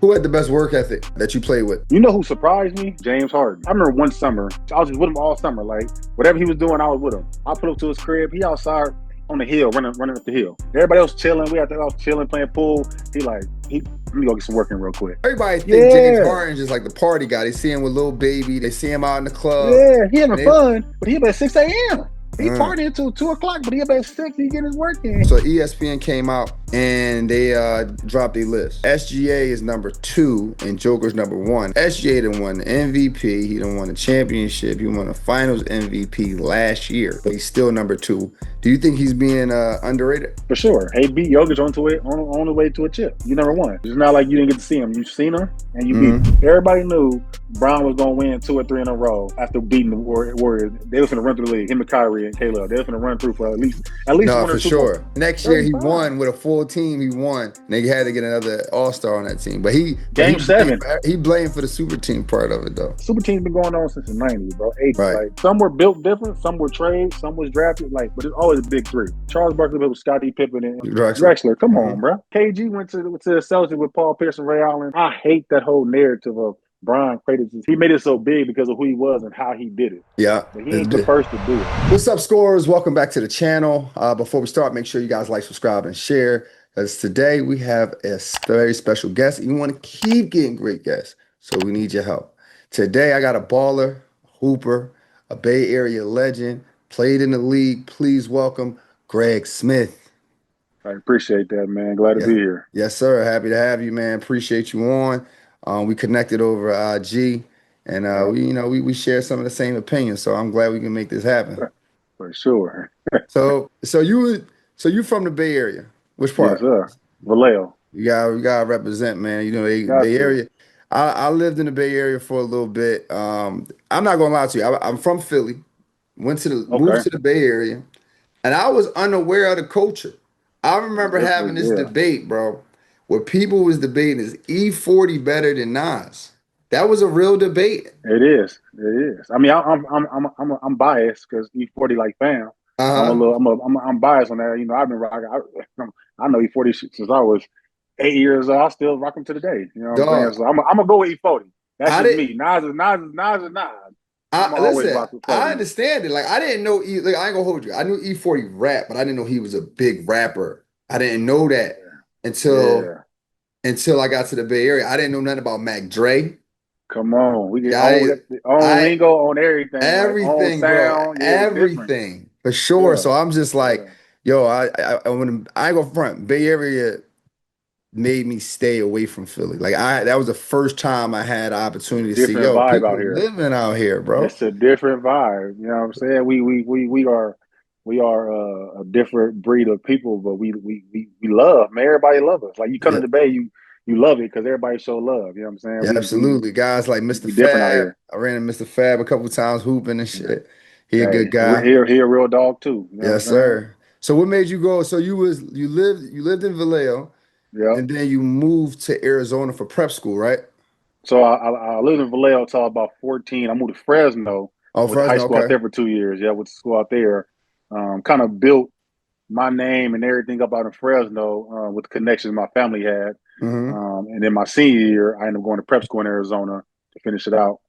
Who had the best work ethic that you played with? You know who surprised me? James Harden. I remember one summer, I was just with him all summer. Like, whatever he was doing, I was with him. I put up to his crib. He outside on the hill, running up the hill. Everybody else chilling. We out there, I was chilling, playing pool. Let me go get some work in real quick. Everybody think James Harden's just like the party guy. They see him with Lil Baby. They see him out in the club. Yeah, he having fun, but he up at 6 a.m. He partying until 2 o'clock, but he up at 6, he getting his work in. So ESPN came out and they dropped a list. SGA is number 2 and Joker's number 1. SGA done won the MVP. He done won the championship. He won the finals MVP last year, but he's still number 2. Do you think he's being underrated? For sure. He beat Jokic on the way to a chip. You number 1. It's not like you didn't get to see him. You've seen him and you beat him. Everybody knew Brown was going to win 2 or 3 in a row after beating the Warriors. They was going to run through the league. Him and Kyrie and Caleb. They was going to run through for at least no, 1 for or 2 sure. more. Next year he won with a full team. He won. And they had to get another All-Star on that team. But Game 7. He blamed for the super team part of it though. Super team's been going on since the 90s, bro. 80s. Right. Like, some were built different. Some were trades. Some was drafted. But it's always a big 3. Charles Barkley with Scottie Pippen and Drexler. Come on, bro. KG went to the Celtics with Paul Pierce and Ray Allen. I hate that whole narrative of Brian created this. He made it so big because of who he was and how he did it. Yeah. But he ain't the first to do it. What's up, scorers? Welcome back to the channel. Before we start, make sure you guys like, subscribe, and share. Because today we have a very special guest. You want to keep getting great guests, so we need your help. Today I got a baller, hooper, a Bay Area legend, played in the league. Please welcome Greg Smith. I appreciate that, man. Glad to be here. Yes, sir. Happy to have you, man. Appreciate you on. We connected over IG, and we share some of the same opinions. So I'm glad we can make this happen. For sure. so you from the Bay Area? Which part? Yes, sir. Vallejo. We gotta represent, man. You know, Bay Area. I lived in the Bay Area for a little bit. I'm not gonna lie to you. I'm from Philly. Moved to the Bay Area, and I was unaware of the culture. I remember having this debate, bro, where people was debating, is E40 better than Nas? That was a real debate. It is. I mean, I'm biased because E40 like fam. I'm biased on that. You know, I've been rocking. I know E40 since I was 8 years old. I still rock them to the day. You know what I'm saying? So I'm gonna go with E40. That's just me. Nas is Nas. I understand it. Like, I didn't know. I ain't gonna hold you. I knew E40 rap, but I didn't know he was a big rapper. I didn't know that until I got to the Bay Area. I didn't know nothing about Mac Dre. Come on, we get lingo on everything. Everything, like, sound, bro. Everything for sure. Yeah. So I'm just like, yo, I ain't gonna front. Bay Area made me stay away from Philly. Like, that was the first time I had an opportunity to see, yo, people out here living out here, bro. It's a different vibe. You know what I'm saying? We are a different breed of people, but we love, man. Everybody loves us. Like, you come to the Bay, you love it because everybody show love. You know what I'm saying? Yeah, absolutely. Guys like Mr. Fab. I ran into Mr. Fab a couple times hooping and shit. He a good guy. He a real dog too. You know yes, sir. So what made you go? So you lived in Vallejo, and then you moved to Arizona for prep school, right? So I lived in Vallejo until I was about 14. I moved to Fresno. Oh, Fresno, high school out there for 2 years. Yeah, I went to school out there. Kind of built my name and everything up out in Fresno with the connections my family had. And then my senior year, I ended up going to prep school in Arizona to finish it out.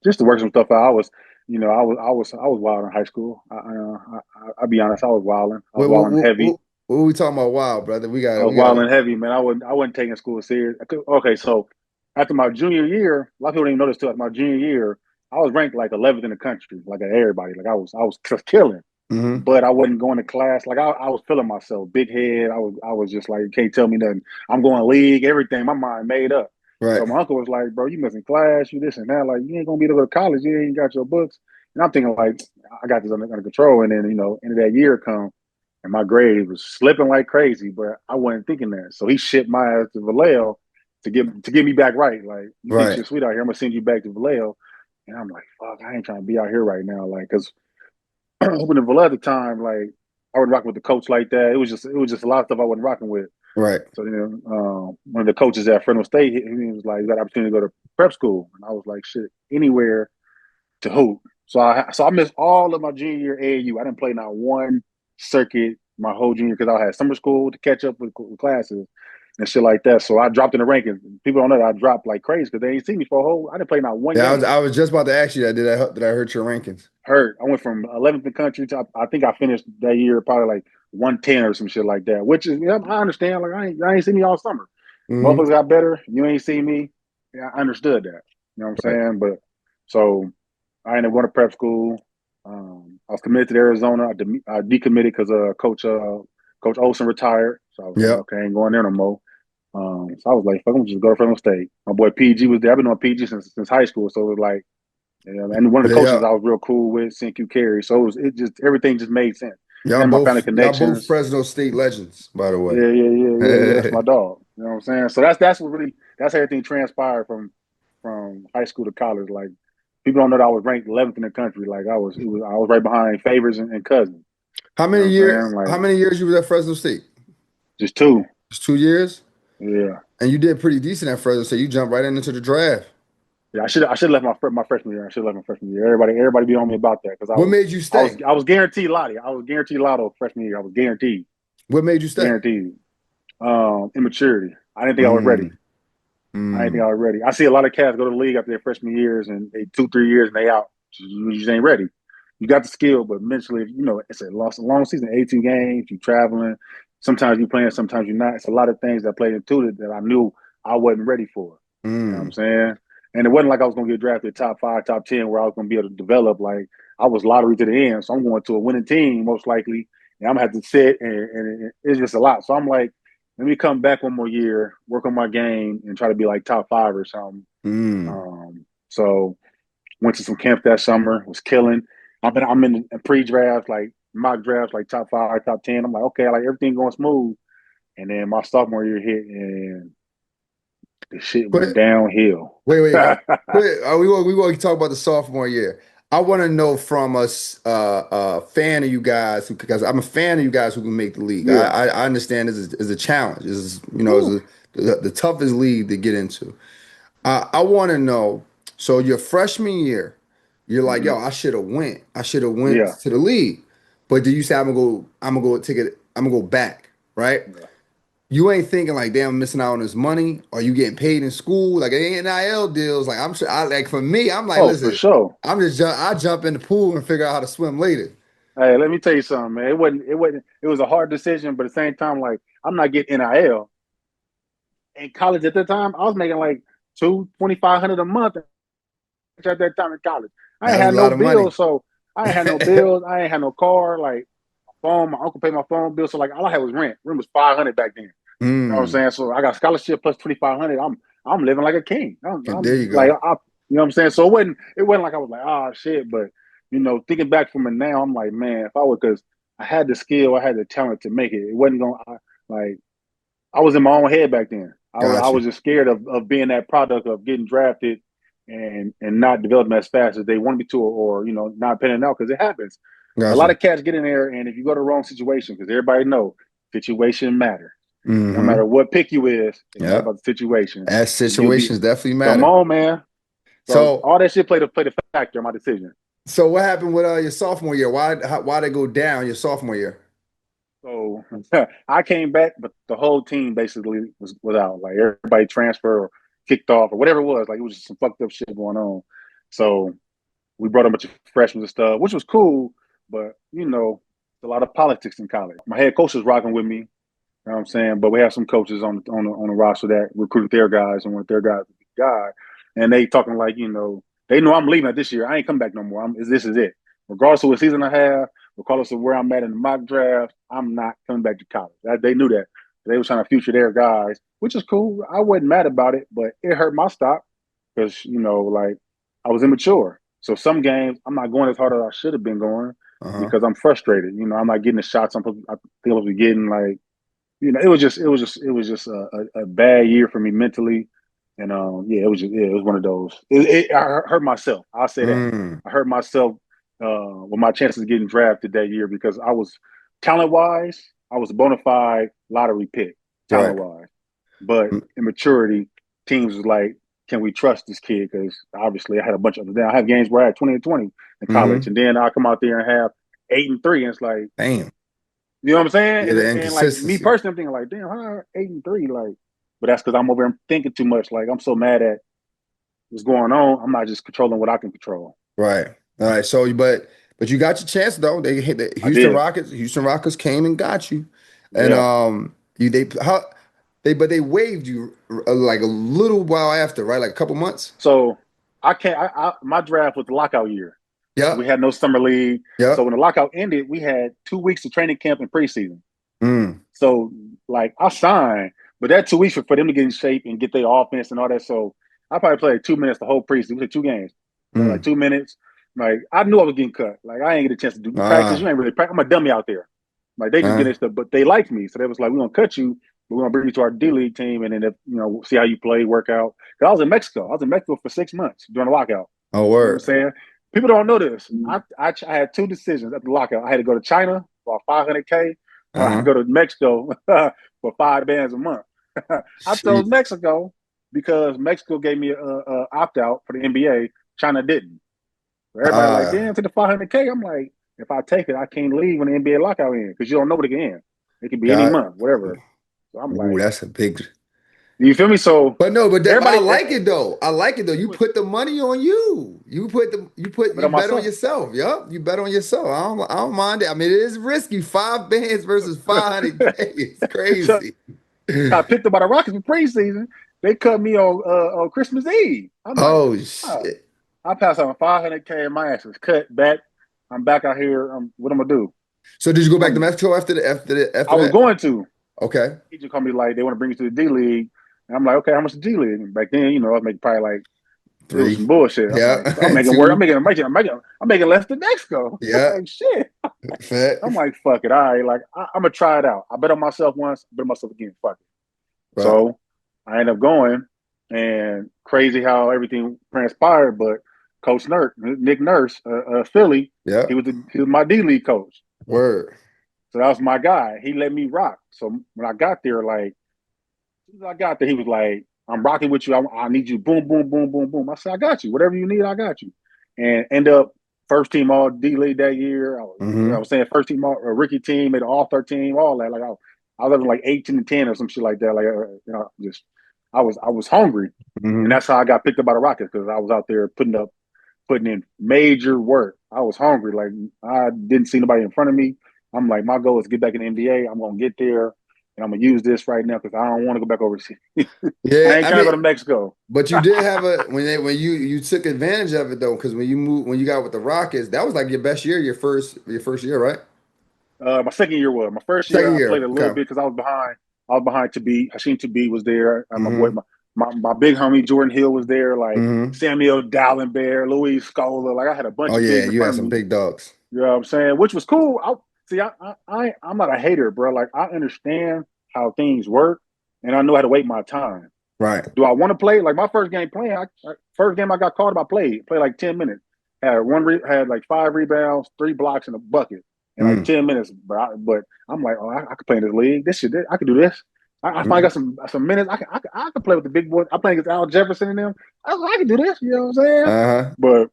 Just to work some stuff out. I was wild in high school. I'll be honest, I was wilding. I was wilding heavy. What are we talking about, wild, brother? I was wilding heavy, man. I wasn't taking school serious. Okay, so after my junior year, a lot of people didn't know this too. After my junior year, I was ranked like 11th in the country, like everybody. Like I was killing. But I wasn't going to class. Like I was feeling myself, big head. I was just like, you can't tell me nothing. I'm going league, everything. My mind made up. Right. So my uncle was like, bro, you missing class, you this and that. Like, you ain't gonna be able to go to college. You ain't got your books. And I'm thinking like, I got this under control. And then end of that year come, and my grade was slipping like crazy. But I wasn't thinking that. So he shipped my ass to Vallejo to get me back right. Like, you think you're sweet out here? I'm gonna send you back to Vallejo. And I'm like, fuck, I ain't trying to be out here right now. Like, cause opening Vallejo at the time, like I wasn't rocking with the coach like that. It was just a lot of stuff I wasn't rocking with. Right. So one of the coaches at Fresno State, he was like, "You got an opportunity to go to prep school," and I was like, "Shit, anywhere to hoop." So I missed all of my junior year AAU. I didn't play not one circuit my whole junior because I had summer school to catch up with classes. and shit like that. So I dropped in the rankings. People don't know that I dropped like crazy because they ain't seen me for a whole. I didn't play not one Yeah, game. I was just about to ask you that. Did I hurt your rankings? Hurt. I went from 11th in the country to I think I finished that year probably like 110 or some shit like that. Which is, yeah, I understand. Like I ain't seen me all summer. Hmm. Motherfuckers got better. You ain't seen me. Yeah, I understood that. You know what I'm Right. saying? But so I ended up going to prep school. I was committed to Arizona. I decommitted because Coach Olson retired. So I was like, Yep. okay, I ain't going there no more. So I was like, fuck, I'm just go to Fresno State. My boy PG was there. I've been on PG since high school. So it was like, and one of the Yeah, coaches yeah. I was real cool with, CQ Carey. So it just everything just made sense. And my family Y'all both connections. Fresno State legends, by the way. Yeah. That's my dog. You know what I'm saying? So that's what really that's how everything transpired from high school to college. Like people don't know that I was ranked 11th in the country. Like I was right behind Favors and Cousins. You know what I'm saying? How Like many years you was at Fresno State? just two. Just 2 years? Yeah. And you did pretty decent at Fresno State. You jumped right into the draft. Yeah, I should have left my freshman year. I should have left my freshman year. Everybody be on me about that because What made you stay? I was guaranteed Lottie. I was guaranteed Lotto freshman year. I was What made you stay? guaranteed. Immaturity. I didn't think I was ready. Mm, I didn't think mm, I was ready. I see a lot of cats go to the league after their freshman years and they 2 3 years and they out. You just ain't ready. You got the skill, but mentally, it's a long season, 18 games. You traveling. Sometimes you playing, sometimes you're not. It's a lot of things that played into it that I knew I wasn't ready for. You know what I'm mm, saying? And it wasn't like I was going to get drafted top 5, top 10, where I was going to be able to develop. Like I was lottery to the end, so I'm going to a winning team most likely, and I'm gonna have to sit, and it's just a lot. So I'm like, let me come back one more year, work on my game, and try to be like top 5 or something. mm, So went to some camp that summer, was killing. I'm in pre-draft, like mock drafts, like top 5, top 10. I'm like, okay, like everything going smooth. And then my sophomore year hit, and the shit went Quit. downhill. Wait. Quit. We want to talk about the sophomore year. I want to know from us, fan of you guys, because I'm a fan of you guys who can make the league. Yeah. I understand this is a challenge. This is, is Woo. the toughest league to get into. I want to know. So your freshman year, you're like, Mm-hmm. yo, I should have went. I should have went Yeah. to the league. But do you say I'm gonna go take it, I'm gonna go back, right? Yeah. You ain't thinking like, damn, I'm missing out on this money. Are you getting paid in school? Like NIL deals. Like I'm sure I like for me, I'm like, Oh, for listen, sure. I jump in the pool and figure out how to swim later. Hey, let me tell you something, man. It was a hard decision, but at the same time, like I'm not getting NIL. In college at that time, I was making like 2,500 a month at that time in college. I ain't That was had a no lot of money. bills, so I ain't had no bills. I ain't had no car. Like phone, my uncle paid my phone bill, so like all I had was rent. Rent was 500 back then. You know what I'm Mm, saying? So I got scholarship plus 2,500. I'm living like a king. there I'm you like go. you know what I'm saying. So it wasn't like I was like shit, but thinking back from it now, I'm like man, if I would because I had the skill, I had the talent to make it. It wasn't going like I was in my own head back then. I Got you. was just scared of being that product of getting drafted and not developing as fast as they wanted me to, or not panning out because it happens. A Got lot you. of cats get in there, and if you go to the wrong situation, because everybody know situation matter. No matter Mm-hmm. what pick you is, it's all Yep. about the situation, As and you'll be. situations definitely Come matter. on, man. So So all that shit played a factor in my decision. so what happened with your sophomore year? Why they go down your sophomore year? So I came back, but the whole team basically was out. Like everybody transferred or kicked off or whatever it was. Like it was just some fucked up shit going on. So we brought a bunch of freshmen and stuff, which was cool. But a lot of politics in college. My head coach was rocking with me. You know what I'm saying? But we have some coaches on the roster that recruited their guys and want their guys to be guy. And they talking like, they know I'm leaving at this year. I ain't come back no more. This is it. Regardless of what season I have, regardless of where I'm at in the mock draft, I'm not coming back to college. They knew that. They were trying to future their guys, which is cool. I wasn't mad about it, but it hurt my stock because, like I was immature. So some games I'm not going as hard as I should have been going Uh-huh. because I'm frustrated. I'm not getting the shots I think I was getting. Like it was just a bad year for me mentally, and yeah, it was one of those. I hurt myself. I'll say that Mm, I hurt myself with my chances of getting drafted that year because I was talent wise, I was a bona fide lottery pick talent right. wise, but Mm, immaturity teams was like, can we trust this kid? Because obviously I had a bunch of them. I have games where I had 20-20 in college, mm-hmm. and then I come out there and have 8-3, and it's like Damn. you know what I'm saying? Yeah, And, the and like me inconsistency. personally, I'm thinking like, damn, how 8-3? Like, but that's because I'm over here thinking too much. Like I'm so mad at what's going on. I'm not just controlling what I can control. Right. All right. So, but you got your chance though. They hit the I did. Houston Rockets came and got you, and Yeah. you they how they but they waived you like a little while after, right? Like a couple months. So I can't. My draft was the lockout year, so we Yep. had no summer league. So Yep. when the lockout ended, we had 2 weeks of training camp and preseason. Mm. So like I signed, but that 2 weeks for them to get in shape and get their offense and all that. So I probably played 2 minutes the whole preseason. We played 2 games, played like Mm. 2 minutes. Like I knew I was getting cut. Like I ain't get a chance to do practice. You Ah. ain't really practice. I'm a dummy out there. Like they just Uh, getting stuff, but they liked me, so they was like, "We're gonna cut you, but we're gonna bring you to our D League team, and then see how you play, work out." Because I was in Mexico. I was in Mexico for 6 months during the lockout. oh You know what I'm word. saying? People don't know this. I had two decisions at the lockout. I had to go to China for 500K, or I had to Uh-huh. go to Mexico for 5 bands a month. I chose Shit. Mexico because Mexico gave me a opt out for the NBA. China didn't. So everybody like, Ah. damn, to the 500K. I'm like, if I take it, I can't leave when the NBA lockout ends because you don't know what it can end. It could be any God. month, whatever. So I'm Ooh, like, that's a big. you feel me? So But no, I everybody, like it though. I like it though. it You was put the money on you. a bit You on bet on myself. yourself. Yup. You bet on yourself. I don't mind it. I mean, it is risky. 5 bands versus 500K. It's So crazy. I picked up by the Rockets for preseason. They cut me on Christmas Eve. I'm like, Oh oh, shit. I passed on 500K and my ass was cut back. I'm back out here. What am I gonna do? So did you go back to I'm, Mexico I after was that? going to. Okay. He just called me like they want to bring you to the D League, and I'm like, okay, how much the D League? And back then, I was making probably like it was some 3. bullshit. I'm Yeah. like, so I'm making work. 2. I'm making less than Mexico. Yeah. Like shit. I'm Facts. like, fuck it. All right, like I'm gonna try it out. I bet on myself once. I bet on myself again. Fuck it. Right. So I end up going, and crazy how everything transpired. But Coach Nick Nurse, Philly, Yeah. he was my D League coach. Word. So that was my guy. He let me rock. So when I got there, like as soon as I got there, he was like, "I'm rocking with you. I need you. Boom, boom, boom, boom, boom." I said, "I got you. Whatever you need, I got you." And end up first team all D League that year. I Mm-hmm. was saying first team all rookie team, made an all 13, all that. Like I was like 18 and 10 or some shit like that. Like just I was hungry, and Mm-hmm. that's how I got picked up by the Rockets because I was out there putting in major work. I was hungry. Like I didn't see nobody in front of me. I'm like, my goal is to get back in the NBA. I'm gonna get there, and I'm gonna use this right now because I don't want to go back overseas. Yeah. I ain't I trying to mean, go to Mexico. but you did have a when you took advantage of it though, because when you got with the Rockets, that was like your best year, your first year, right? My second year was my first year. Second I played year. a little Okay. bit because I was behind. I was behind to be Hashim to be was there. My boy, Mm-hmm. my big homie Jordan Hill was there. Like Mm-hmm. Samuel Dallenberg, Louis Scola. Like I had a bunch Oh of yeah, bigs in you front had of some me. big dogs. You know what I'm saying? Which was cool. I'm not a hater, bro. Like I understand how things work, and I know how to wait my time. Right. Do I want to play? Like my first game playing, first game I got called, I played like 10 minutes. Had like 5 rebounds, 3 blocks, and a bucket in like Mm. 10 minutes. But I'm like, oh, I could play in this league. I could do this. I finally Mm. got some minutes. I can play with the big boys. I'm playing against Al Jefferson and them. I can do this. You know what I'm saying? Uh-huh. But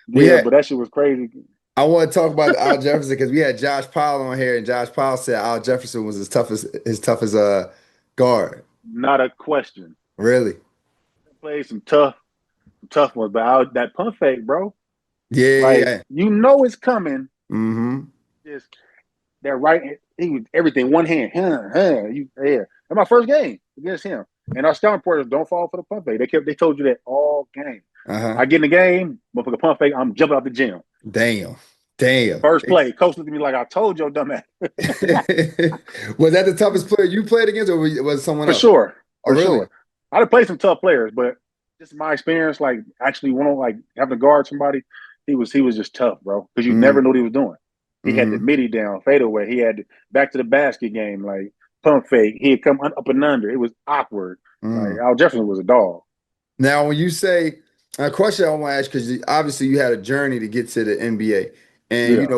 We yeah, had but that shit was crazy. I want to talk about Al Jefferson because we had Josh Powell on here, and Josh Powell said Al Jefferson was his toughest guard. Not a question. Really? Played some tough ones, but that pump fake, bro. Yeah, Like yeah. you know it's coming. Mm-hmm. Just that right. He was everything. One hand. Yeah. That's my first game against him. And our scouting reporters don't fall for the pump fake. They told you that all game. Uh-huh. I get in the game, but for the pump fake, I'm jumping out the gym. Damn. Damn. First play, coach looked at me like I told your dumb ass. Was that the toughest player you played against, or was it someone For else? sure, Oh, for really? sure. I'd have played some tough players, but just my experience, like actually one on like having to guard somebody, he was just tough, bro. Because you never Mm-hmm. knew what he was doing. He had the Mm-hmm. midi down, fadeaway. He had back to the basket game, like pump fake. He'd come up and under. It was awkward. Like Mm. Al Jefferson was a dog. Now, when you say a question I want to ask, because obviously you had a journey to get to the NBA, and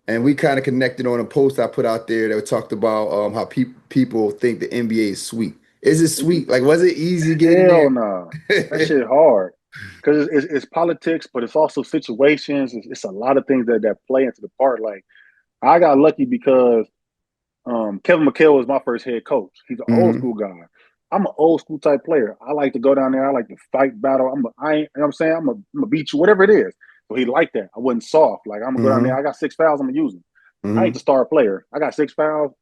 Yeah. we kind of connected on a post I put out there that talked about how people think the NBA is sweet. Is it sweet? Like, was it easy getting Hell there? no. That shit hard. Because it's politics, but it's also situations. It's a lot of things that play into the part. Like I got lucky because Kevin McHale was my first head coach. He's an old Hmm. school guy. I'm an old school type player. I like to go down there. I like to fight, battle. I ain't, you know what I'm saying? I'm gonna beat you, whatever it is. So he liked that. I wasn't soft. Like, I'm gonna go down there. Mm-hmm. I got 6 fouls. I'm gonna use them. I ain't the Mm-hmm. star player. I got 6 fouls.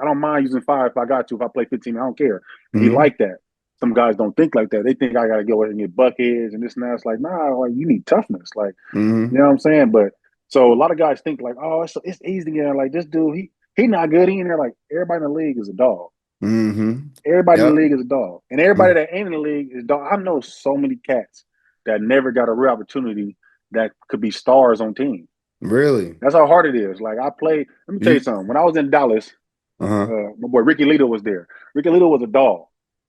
I don't mind using five if I got to. If I play 15, I don't care. And he Mm-hmm. liked that. Some guys don't think like that. They think I gotta go and get buckets and this and that. It's like, nah, like you need toughness. Like, you Mm-hmm. know what I'm saying? But so a lot of guys think like, oh, it's easy to get in. Like this dude, he not good. He in there. Like everybody in the league is a dog. Mm-hmm. Everybody in the Yep. league is a dog, and everybody that ain't in the league is dog. I know so many cats that never got a real opportunity that could be stars on teams. Really? That's how hard it is. Like I played. Let me tell you You something. When I was in Dallas, uh-huh. my boy Ricky Lito was there. Ricky Lito was a dog.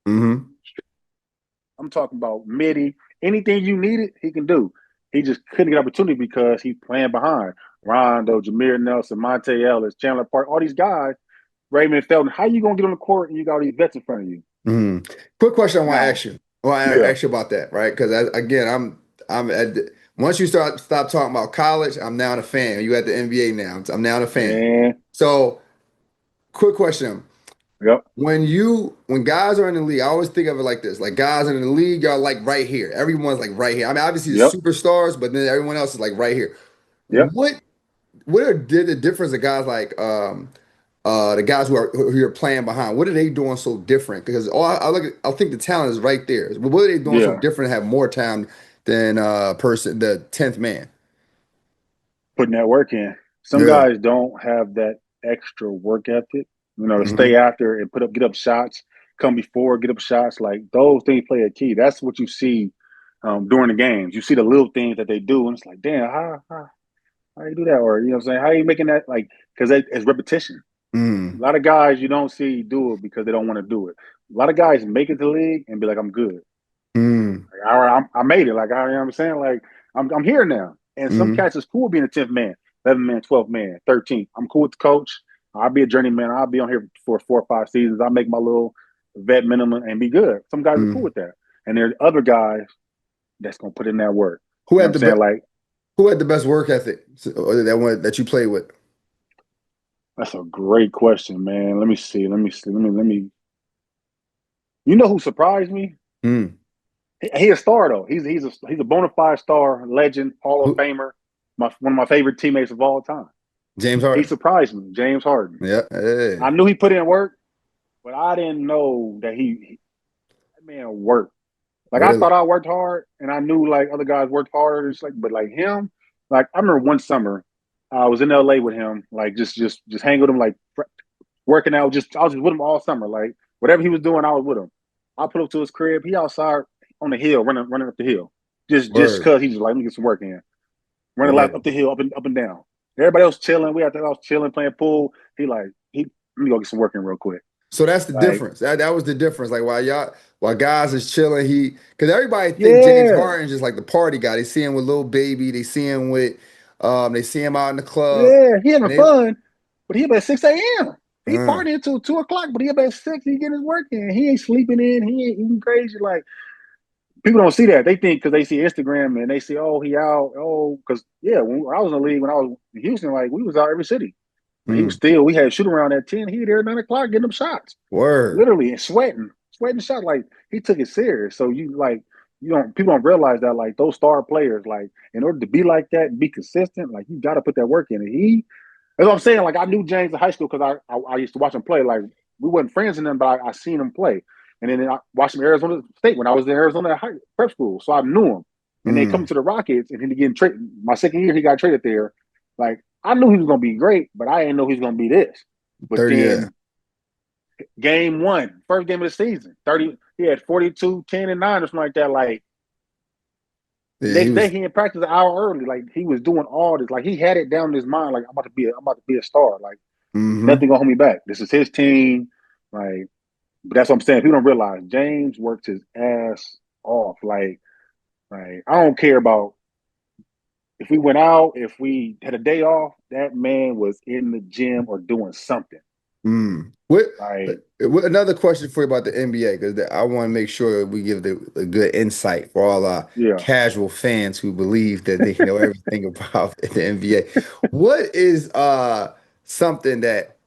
Mm-hmm. I'm talking about midi. Anything you needed, he can do. He just couldn't get opportunity because he's playing behind Rondo, Jameer Nelson, Monte Ellis, Chandler Park, all these guys. Raymond Felton. How you gonna get on the court and you got all these vets in front of you? Mm-hmm. Quick question I want to Now, ask you. Well, I yeah, ask you about that, right? Because again, I'm at once you stop talking about college, I'm now a fan. You at the NBA now. I'm now a fan. man. So, quick question. Yep, When guys are in the league, I always think of it like this: like guys in the league are like right here. Everyone's like right here. I mean, obviously the yep, superstars, but then everyone else is like right here. yep, What are the difference of guys like the guys who are playing behind? What are they doing so different? Because I think the talent is right there. But what are they doing so yeah. different to have more time than person the 10th man? Putting that work in. Some Yeah. guys don't have that extra work ethic, to stay Hmm. after and get up shots, come before, get up shots. Like those things play a key. That's what you see during the games. You see the little things that they do, and it's like, damn, how you do that? Or, you know what I'm saying? How are you making that? Like, because it's repetition. A Mm. lot of guys you don't see do it because they don't want to do it. A lot of guys make it to the league and be like, I'm good. Mm. Like, I made it. Like, you know what I'm saying? Like, I'm here now. And some Mm. cats is cool being a 10th man, 11th man, 12th man, 13th. I'm cool with the coach. I'll be a journeyman. I'll be on here for 4 or 5 seasons. I'll make my little vet minimum and be good. Some guys are cool Mm. with that. And there's other guys that's going to put in that work. Who You know what had I'm the saying? best Like, Who had the best work ethic? Or that one that you played with? that's a great question, man. Let me see. Let me. You know who surprised me? Mm. He a star though. He's a bona fide star, legend, Hall of Who? Famer. One of my favorite teammates of all time. James He Harden. surprised me, James Harden. Yeah. I Hey. knew he put in work, but I didn't know that that man worked. Like I thought Really? I worked hard, and I knew like other guys worked harder. It's like, but like him, like I remember one summer, I was in LA with him, like just hanging with him, like working out. Just I was just with him all summer, like whatever he was doing, I was with him. I put up to his crib. He outside on the hill, running up the hill, just Word. cause he just like let me get some work in, running like up Word. the hill, up and down. Everybody else chilling. We out there, I was chilling, playing pool. He let me go get some work in real quick. So that's the Like, difference. That was the difference. Like while guys is chilling, because everybody think James yeah, Harden's just like the party guy. They see him with Lil Baby, they see him out in the club, yeah, he having and they fun, but he up at 6 a.m. He uh, partying till 2 o'clock, but he up at 6. He getting his work in. He ain't sleeping in. He ain't eating crazy. Like people don't see that. They think because they see Instagram and they see, oh, he out. Oh, because yeah, when I was in the league, when I was in Houston, like we was out every city. But he was mm, still. We had shoot around at 10. He there at 9 o'clock getting them shots, word. literally and sweating shots. Like he took it serious. So you don't people don't realize that like those star players like in order to be like that and be consistent, like you got to put that work in. And that's what I'm saying. Like I knew James in high school because I used to watch him play. Like we wasn't friends in them, but I seen him play. And then I watched him at Arizona State when I was in Arizona prep school, so I knew him. And they come Mm, to the Rockets, and he getting traded. My second year, he got traded there. Like I knew he was gonna be great, but I didn't know he was gonna be this. But 30, yeah. then game one, first game of the season, 30, he had 42, 10, and 9 or something like that. Like Yeah, he next day was he in practice an hour early. Like he was doing all this. Like he had it down in his mind, like I'm about to be a star. Like mm-hmm. nothing gonna hold me back. This is his team. Like, but that's what I'm saying. People don't realize James worked his ass off. Like I don't care about if we went out, if we had a day off, that man was in the gym or doing something. Mm. What, Like, another question for you about the NBA, because I want to make sure we give the good insight for all our yeah. casual fans who believe that they know everything about the NBA. What is something that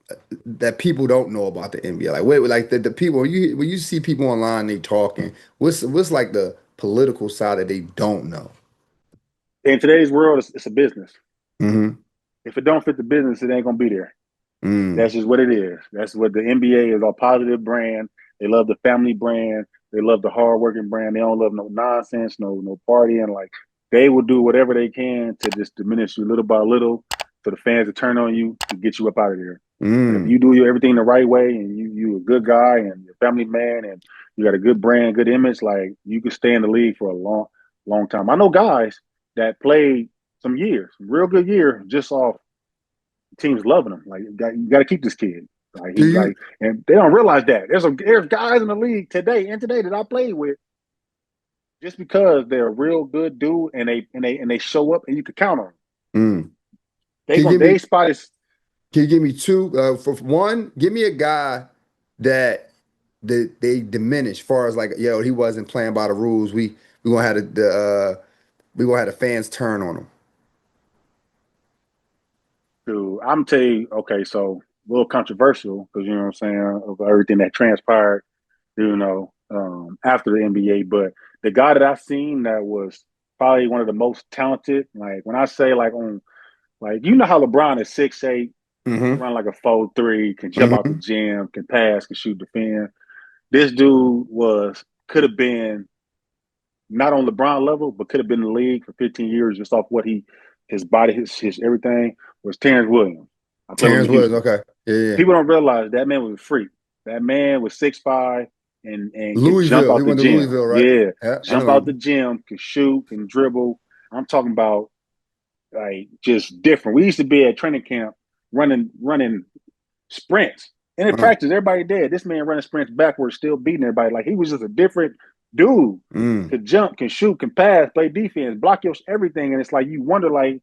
that people don't know about the NBA? Like, wait, like the people when you see people online, they talking. What's like the political side that they don't know? In today's world, it's a business. Mm-hmm. If it don't fit the business, it ain't gonna be there. Mm. That's just what it is. That's what the NBA is. A positive brand. They love the family brand. They love the hardworking brand. They don't love no nonsense, no partying. Like they will do whatever they can to just diminish you little by little, for the fans to turn on you to get you up out of there. But if Mm. you do everything the right way and you a good guy and you're a family man and you got a good brand, good image, like you can stay in the league for a long time. I know guys that played some years, some real good year, just off teams loving him. Like you got to keep this kid. Like Do he you like, and they don't realize that there's guys in the league today that I played with just because they're a real good dude and they show up and you can count on them. mm. They Can you gonna give me they spot is can you give me two for one, give me a guy that they diminish far as like, yo, he wasn't playing by the rules. We gonna have we gonna have the fans turn on him. to I'm tell you okay, so a little controversial because you know what I'm saying of everything that transpired, after the NBA. But the guy that I seen that was probably one of the most talented, like when I say like on like you know how LeBron is 6'8", Mm-hmm. run like a 4-3, can jump out the Mm-hmm. gym, can pass, can shoot, defend. This dude could have been not on LeBron level, but could have been in the league for 15 years just off what his body, his everything was Terrence Williams. I played with him Terrence in Williams, Houston. okay. Yeah, yeah. People don't realize that man was a freak. That man was 6'5" and can jump Louisville. He out the went to gym. Louisville, right? Yeah, Yeah, I jump know out the him. gym, can shoot, can dribble. I'm talking about like just different. We used to be at training camp running sprints. And in Uh, practice, everybody dead. This man running sprints backwards, still beating everybody. Like he was just a different dude. mm. Could jump, can shoot, can pass, play defense, block your everything. And it's like you wonder, like,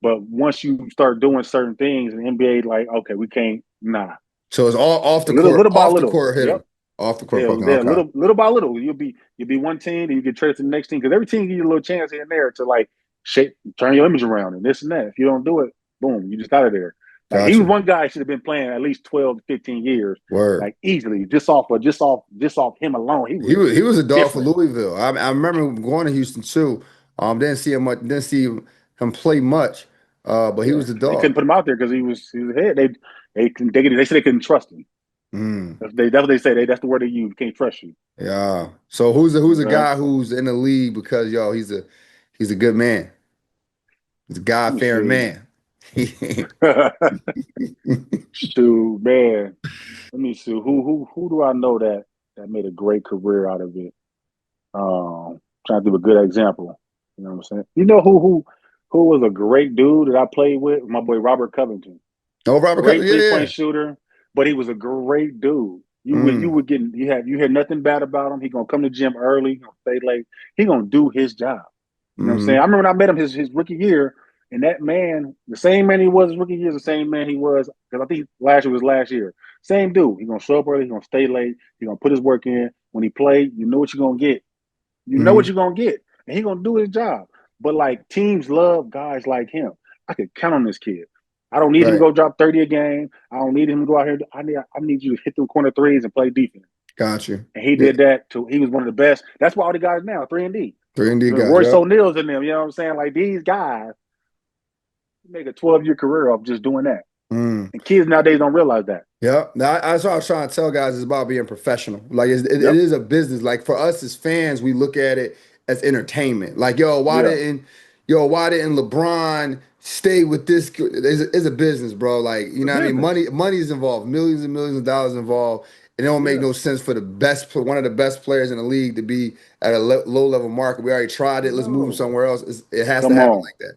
but once you start doing certain things in the NBA, like, okay, we can't, nah. So it's all Little by off the little. court hit Yep. him. Off the court Yeah, fucking yeah, okay. little by little. You'll be one team, and you get traded to the next team because every team gives you a little chance here and there to like shape, turn your image around and this and that. If you don't do it, boom, you just out of there. Like he was Gotcha. one guy should have been playing at least 12 to 15 years, Word. like easily, just off him alone. He was He was a dog for different. Louisville. I remember going to Houston too. Didn't see him play much. But he Yeah, was a they couldn't dog. put him out there because he was ahead. They said they couldn't trust him. Mm. That's what they say. That's the word they use. Can't trust you. Yeah. So You who's a know guy who's in the league because yo, he's a good man. He's a what God-fearing I'm man. saying? Shoot, man. Let me see. Who do I know that made a great career out of it? Trying to give a good example. You know what I'm saying? You know who was a great dude that I played with? My boy Robert Covington. Oh, Robert Great Covington. 3-point Yeah, shooter, but he was a great dude. yeah. You would get you hear nothing bad about him. He gonna come to the gym early, he gonna stay late. He gonna do his job. You know what I'm saying? I Mm-hmm. remember when I met him his rookie year, and that man, the same man he was his rookie year, is the same man he was because I think last year was last year. Same dude. He gonna show up early. He gonna stay late. He gonna put his work in. When he play, you know what you're gonna get. You know what Mm-hmm. you're gonna get, and he gonna do his job. But like teams love guys like him. I could count on this kid. I don't need him to Right. go drop 30 a game. I don't need him to go out here. I need you to hit them corner threes and play defense. Got you. And he Yeah. did that too. He was one of the best. That's why all the guys now 3-D. Three and D guys. Royce Yep. O'Neal's in them. You know what I'm saying? Like these guys make a 12-year career off just doing that. Mm. And kids nowadays don't realize that. Yep. Now, that's what I was trying to tell guys is about being professional. Like it Yep. is a business. Like for us as fans, we look at it as entertainment. Like, Yeah. why didn't LeBron stay with this? It's a business, bro. Like, you It's a know what I mean? business. Money is involved, millions and millions of dollars involved. And it don't make Yeah. no sense for one of the best players in the league to be at a low level market. We already tried it. Let's move him No. somewhere else. It has to Come happen on. like that.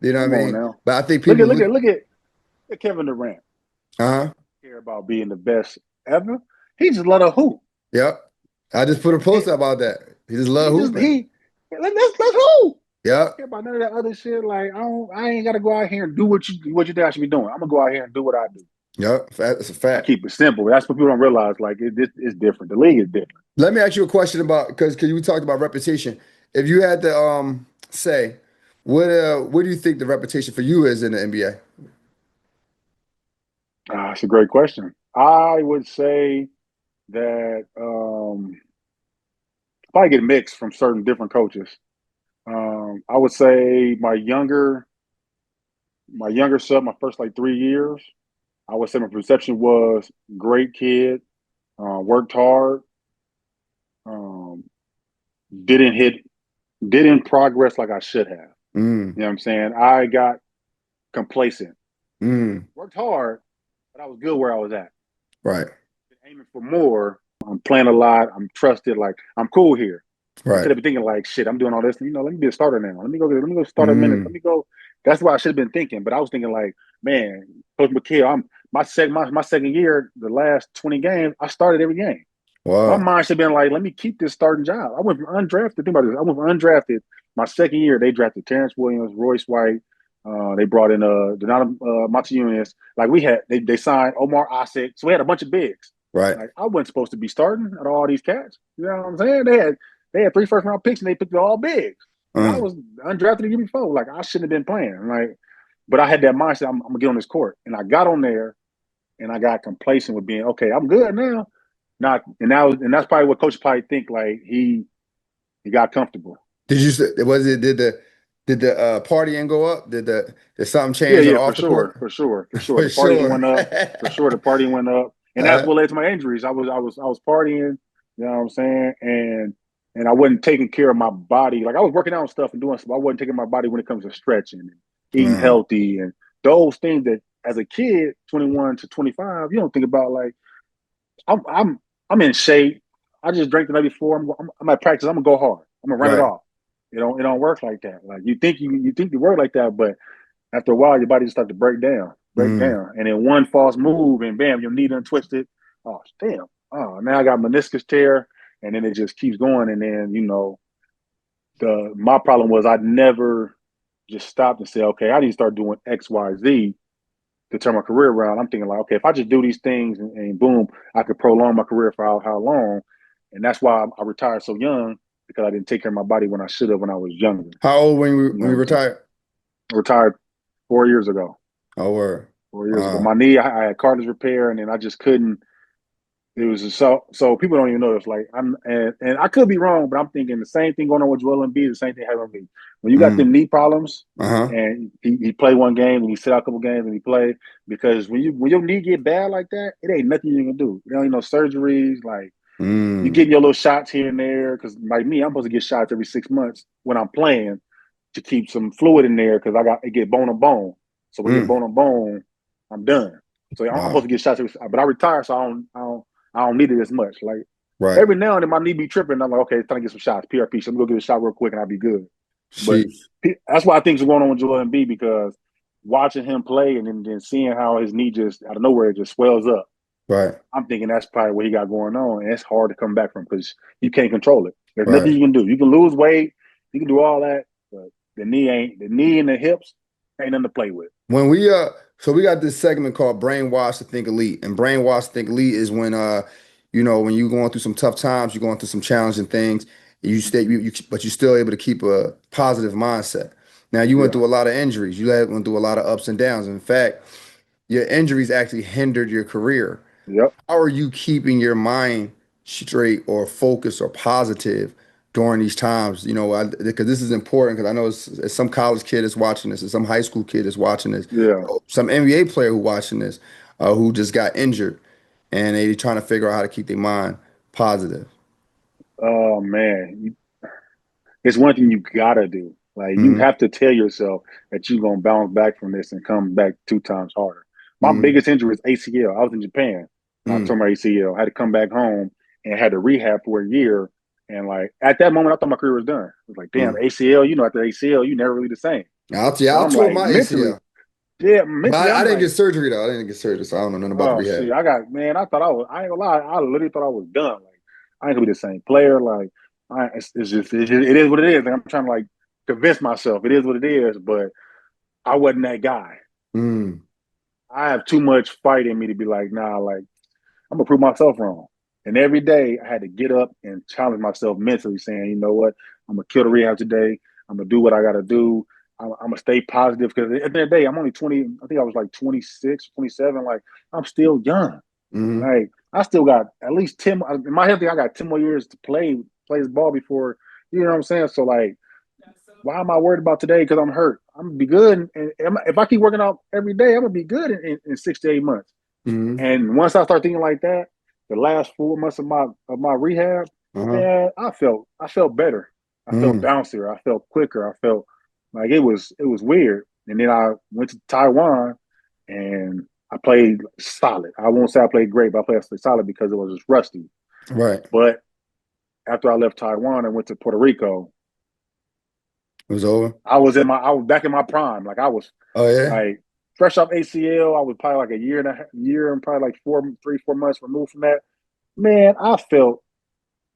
You know what I Come on mean? now. But I think Look people at look look. at look at, look at Kevin Durant. Uh-huh. Care about being the best ever. He just let her hoop. Yep. I just put a post He, about that. He just love he just hooping. he let's hoop. I don't Yep. care about none of that other shit. Like I ain't gotta go out here and do what you think I should be doing. I'm gonna go out here and do what I do. Yep. That's a I fact. keep it simple. That's what people don't realize. Like it's different. The league is different. Let me ask you a question about because we talked about reputation. If you had to say, what do you think the reputation for you is in the NBA? It's a great question. I would say that probably get mixed from certain different coaches. I would say my younger son, my first like 3 years, I would say my perception was great kid, worked hard, um, didn't hit, didn't progress like I should have. Mm, You know what I'm saying? I got complacent, mm, worked hard, but I was good where I was at. right, Aiming for more. I'm playing a lot. I'm trusted. Like I'm cool here. right. Instead of thinking like, shit, I'm doing all this. Let me be a starter now. Let me go start a minute. Let Mm. me go. That's what I should have been thinking. But I was thinking like, man, Coach McKill, my second year, the last 20 games, I started every game. My Wow. mind should have been like, let me keep this starting job. I went from undrafted. Think about this. I went from undrafted. My second year, they drafted Terrence Williams, Royce White. They brought in Donato Monteunias. Like they signed Omar Asik. So we had a bunch of bigs. Right. Like I wasn't supposed to be starting at all these cats. You know what I'm saying? They had 3 first round picks and they picked all bigs. And I Uh, was undrafted the year before. Like I shouldn't have been playing. Like, but I had that mindset. I'm gonna get on this court, and I got on there, and I got complacent with being okay. I'm good now. Not and that's probably what coach probably think like he got comfortable. did you was it did the partying go up? Did something Yeah, change yeah, off the court? for sure. For The partying sure. went up for sure. The partying went up, and that's Uh, what led to my injuries. I was partying. You know what I'm saying? And I wasn't taking care of my body. Like I was working out and stuff and doing stuff. I wasn't taking my body when it comes to stretching and eating uh, healthy and those things that as a kid, 21 to 25, you don't think about like I'm I'm I'm in shape. I just drank the night before. I'm at practice. I'm gonna go hard. I'm gonna run it right. off. It don't work like that. Like you think you work like that, but after a while, your body just starts to break Mm. down, and then one false move, and bam, your knee done twisted. Oh damn! Oh, now I got meniscus tear, and then it just keeps going, and then the my problem was I never just stopped and said, okay, I need to start doing X, Y, Z to turn my career around. I'm thinking like, okay, if I just do these things and boom, I could prolong my career for how long, and that's why I retired so young because I didn't take care of my body when I should have when I was younger. How old You when you know, retired? I retired 4 years ago. Oh, word. 4 years ago. My knee, I had cartilage repair, and then I just couldn't. It was just so people don't even know this. Like and I could be wrong, but I'm thinking the same thing going on with Joel Embiid, the same thing happened with me. When you got Mm. them knee problems, Uh-huh. and he play one game and he sit out a couple games and he play because when your knee get bad like that, it ain't nothing you can do. You know, surgeries like you Mm. getting your little shots here and there because like me, I'm supposed to get shots every 6 months when I'm playing to keep some fluid in there because I got it get bone on bone. So when it get Mm. bone on bone, I'm done. So I'm supposed Wow. to get shots, but I retired, so I don't need it as much. Like Right. every now and then, my knee be tripping. I'm like, okay, it's time to get some shots, PRP. So let me go get a shot real quick, and I'll be good. But Sheesh. that's why I think is going on with Joel Embiid because watching him play and then seeing how his knee just out of nowhere just swells up. Right. I'm thinking that's probably what he got going on, and it's hard to come back from because you can't control it. There's nothing Right. you can do. You can lose weight, you can do all that, but the knee and the hips ain't nothing to play with. When we so we got this segment called Brainwash to Think Elite. And Brainwash to Think Elite is when when you're going through some tough times, you're going through some challenging things, but you're still able to keep a positive mindset. Now you went Yeah. through a lot of injuries. Went through a lot of ups and downs. In fact, your injuries actually hindered your career. Yep. How are you keeping your mind straight or focused or positive during these times? Because this is important because I know it's some college kid is watching this, or some high school kid is watching this, Yeah. some NBA player who watching this, who just got injured, and they trying to figure out how to keep their mind positive. Oh man, it's one thing you gotta do. Like you Mm-hmm. have to tell yourself that you're gonna bounce back from this and come back 2 times harder. My Mm-hmm. biggest injury is ACL. I was in Japan and I tore my ACL. I had to come back home and had to rehab for a year. And like at that moment, I thought my career was done. It was like, damn, Mm-hmm. ACL. After ACL, you never really the same. Yeah, So I I'm tore like my mentally, ACL, yeah, but mentally, I I'm didn't get like, surgery though. I didn't get surgery, so I don't know nothing about the oh rehab. shit, I got man. I thought I was. I ain't gonna lie. I literally thought I was done. Like I ain't gonna be the same player. Like it is what it is. Like I'm trying to like convince myself it is what it is. But I wasn't that guy. Mm, I have too much fight in me to be like, nah. Like I'm gonna prove myself wrong. And every day I had to get up and challenge myself mentally, saying, you know what, I'm gonna kill the rehab today. I'm gonna do what I gotta do. I'm gonna stay positive because at the end of the day, I'm only 20. I think I was like 26, 27. Like I'm still young. Hmm. Like I still got at least 10. In my head, I got 10 more years to play this ball before. You know what I'm saying? So like, why am I worried about today? Because I'm hurt. I'm gonna be good, and if I keep working out every day, I'm gonna be good in 6 to 8 months. Hmm. And once I start thinking like that, the last 4 months of my rehab, Uh-huh. man, I felt better. I felt Mm. bouncier. I felt quicker. I felt like it was weird. And then I went to Taiwan and I played solid. I won't say I played great, but I played solid because it was just rusty. Right. But after I left Taiwan and went to Puerto Rico, It was over. I was back in my prime. Like I was Oh yeah. like fresh off ACL. I was probably like a year and probably like 4 months removed from that. Man, I felt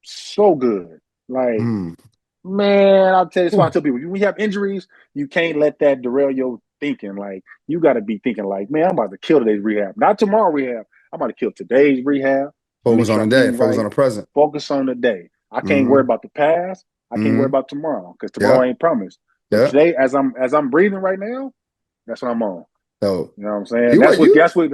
so good. Like, Mm. man, I'll tell you, that's why I Ooh. tell people when you have injuries, you can't let that derail your thinking. Like, you got to be thinking, like, man, I'm about to kill today's rehab. Not tomorrow rehab. I'm about to kill today's rehab. Let me Focus on sure the I'm day. eating Focus right. on the present. Focus on the day. I can't worry Hmm. about the past. I can't worry Hmm. about tomorrow because tomorrow Yeah. ain't promised. But Yeah. today, as I'm breathing right now, that's what I'm on. So You know what I'm saying? you were you That's what.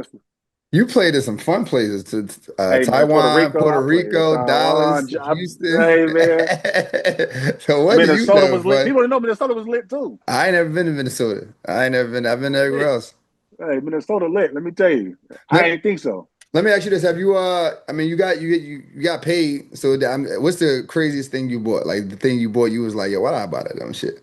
you played in some fun places to Hey man, Puerto Taiwan, Rico, Puerto I played at Rico, Taiwan. Dallas, Houston. Hey man, So what do you Minnesota know, was lit. bud? People didn't know Minnesota was lit too. I ain't never been to Minnesota. I ain't never been. I've been everywhere Lit. else. Hey, Minnesota lit. Let me tell you, I Let, ain't think so. let me ask you this: Have you I mean, you got paid. So what's the craziest thing you bought? Like the thing you bought, you was like, yo, why I buy that dumb shit?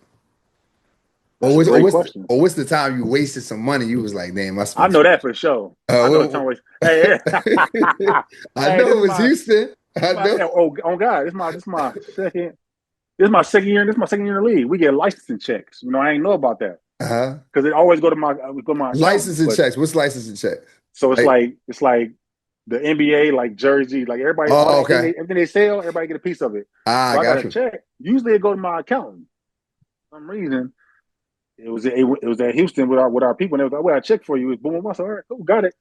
That's a great question. Or what's the time you wasted some money? You was like, damn, I I spent know too that for sure. I know the much. time was. Hey, I hey, know it was Houston. this I my. know. Oh God, this my second year. This my second year in the league. We get licensing checks. You know, I ain't know about that Uh-huh. because it always go to my accountant. Licensing But checks. What's licensing checks? so Like, it's like the NBA, like jersey, like everybody, all oh, that okay. everything they sell, everybody get a piece of it. Ah, So I I got got a you. check. Usually it go to my accountant. For some reason, it was at Houston with our people, and they was like, "Well, I check for you." It's boom. I said, "All right, cool, got it."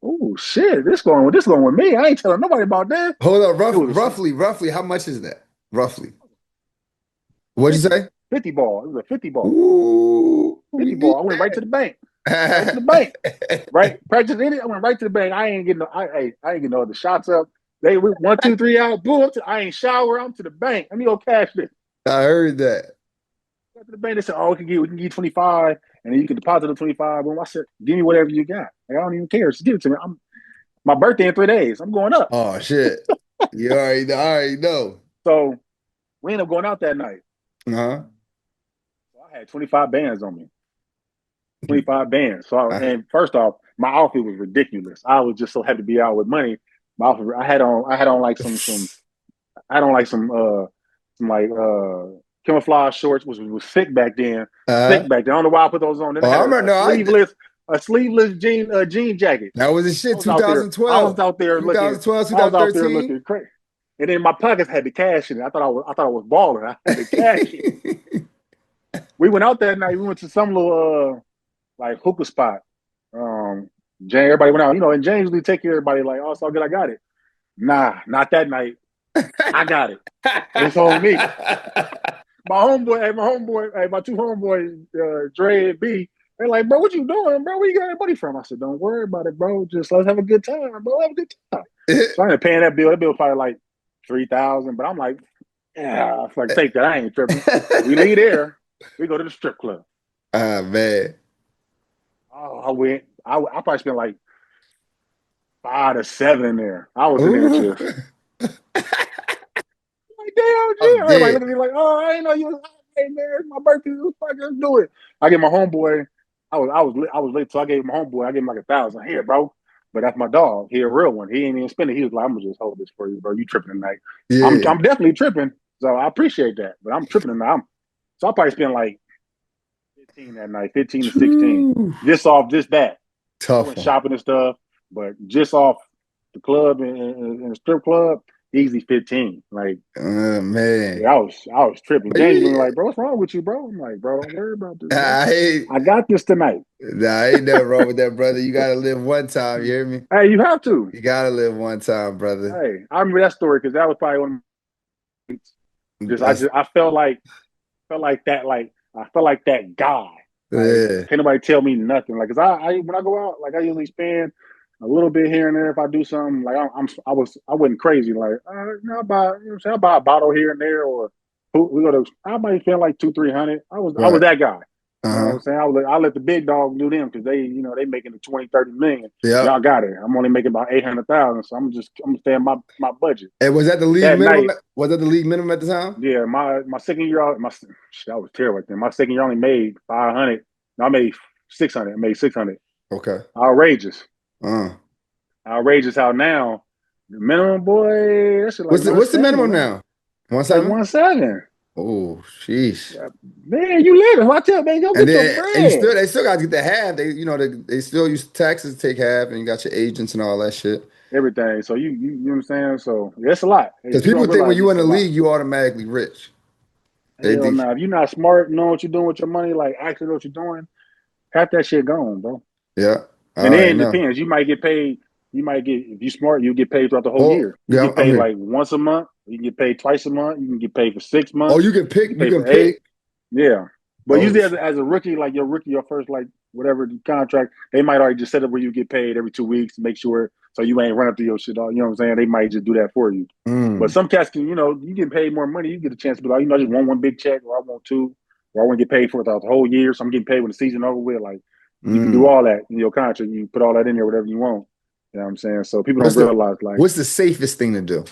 Oh shit, this going with me. I ain't telling nobody about that. Hold on, It was roughly, how much is that? Roughly. a What'd you say? 50 ball. It was a 50 ball. Ooh, we 50 ball. need I went right to the bank. Right to the bank. that. Right. Practice in it. I went right to the bank. I ain't getting no other shots up. They went 1, 2, 3 out. Boom. I ain't shower. I'm to the bank. Let me go cash this. I heard that. Got to the bank. They said, "Oh, we can give you 25, and then you can deposit the 25." Boom. I said, "Give me whatever you got. Like, I don't even care. Just give it to me. My birthday in 3 days. I'm going up." Oh shit. I already know. So we ended up going out that night. Uh-huh. So I had 25 bands on me. 25 bands. And first off, my outfit was ridiculous. I was just so happy to be out with money. My outfit, I had on like I had on like some like camouflage shorts, which was thick back then. Thick Uh-huh. back then. I don't know why I put those on. Then Oh, I I had remember. No, a sleeveless jean jacket. that was the I shit. was out there. I was 2012, out there looking. 2012, I was out there 2013. looking crazy. And then my pockets had the cash in it. I thought I was balling. I had the cash in it. We went out that night. We went to some little like hookah spot. Um, everybody went out. You know, and James usually take care of everybody. Like, oh, it's all good. I got it. Nah, not that night. I got it. It's on me. My two homeboys, Dre and B, they're like, bro, what you doing, bro? Where you got that money from? I said, don't worry about it, bro. Just let's have a good time, bro. Have a good time. So I ended up paying that bill. That bill was probably like 3,000, but I'm like, yeah, it's like take that. I ain't tripping. We leave there. We go to the strip club. Ah man. Oh, I went. I probably spent like 5 to 7 in there. I was in there Ooh. just like, damn, G. I'm Everybody dead. looking at me like, oh, I ain't know you was. Hey man, it's my birthday. Let's do it. I get my homeboy. I was late, so I gave my homeboy. I gave him like 1,000 here, bro. But that's my dog. He a real one. He ain't even spend it. He was like, I'm gonna just hold this for you, bro. You tripping tonight? Yeah. I'm definitely tripping. So I appreciate that. But I'm tripping tonight. So I probably spent like 15 that night, 15 to 16, True. just off just that. I Tough went one. shopping and stuff, but just off the club and the strip club, easy 15. Like, Man. yeah, I was tripping. But James been you, like, bro, what's wrong with you, bro? I'm like, bro, don't worry about this, bro. I ain't, I got this tonight. ain't nothing wrong with that, brother. You gotta live one time. You hear me? Hey, you have to. You gotta live one time, brother. Hey, I remember that story because that was probably one of my, That's I felt like that. Like I felt like that guy. Like Yeah. can't nobody tell me nothing. Like, cause I when I go out, like I usually spend a little bit here and there if I do something. Like I wasn't crazy. Like I buy, you know what I'm saying, I buy a bottle here and there, or we go to. I might spend like 200-300. I was Right. that guy. You know what I'm Uh-huh. saying? I let the big dog do them because they making the 20-30 million. Yep. Y'all got it. I'm only making about 800,000, so I'm gonna stay in my budget. And was that the But league that minimum? night, Was that the league minimum at the time? yeah, my second year out, I was terrible at then. My second year I only made 500. No, I made 600. I made 600. Okay. Outrageous, Uh. outrageous. How now the minimum boy that shit like What's the 170, minimum man. now? One Like seven? 170. Oh, sheesh. Yeah, man, you living? Watch out, man. Go And get your then and you bread. still they still got to get the half. They still use taxes to take half, and you got your agents and all that shit. Everything. So you know what I'm saying? So yeah, it's a lot. Hey, Because people people don't think when realize you in it's the a lot. league, you automatically rich. They Hell think, no. If you're not smart, know what you're doing with your money, like actually know what you're doing, half that shit gone, bro. yeah, I And then already it know. depends. You might get paid. You might get if you're smart, you get paid throughout the whole Oh, year. You yeah, get I'm paid here. like once a month. You can get paid twice a month. You can get paid for six Oh, months. You can you pay can for eight. pick. Yeah. But Oh, usually as a rookie, like your first like whatever contract, they might already just set up where you get paid every 2 weeks to make sure so you ain't run up to your shit all. You know what I'm saying? They might just do that for you. But mm, some cats can, you get paid more money, you get a chance to be like, I just want one big check, or I want two, or I want to get paid for it throughout the whole year. So I'm getting paid when the season over with. Like you can do mm. all that in your contract. You put all that in there, whatever you want. You know what I'm saying? So people don't What's the realize like what's the safest thing to do?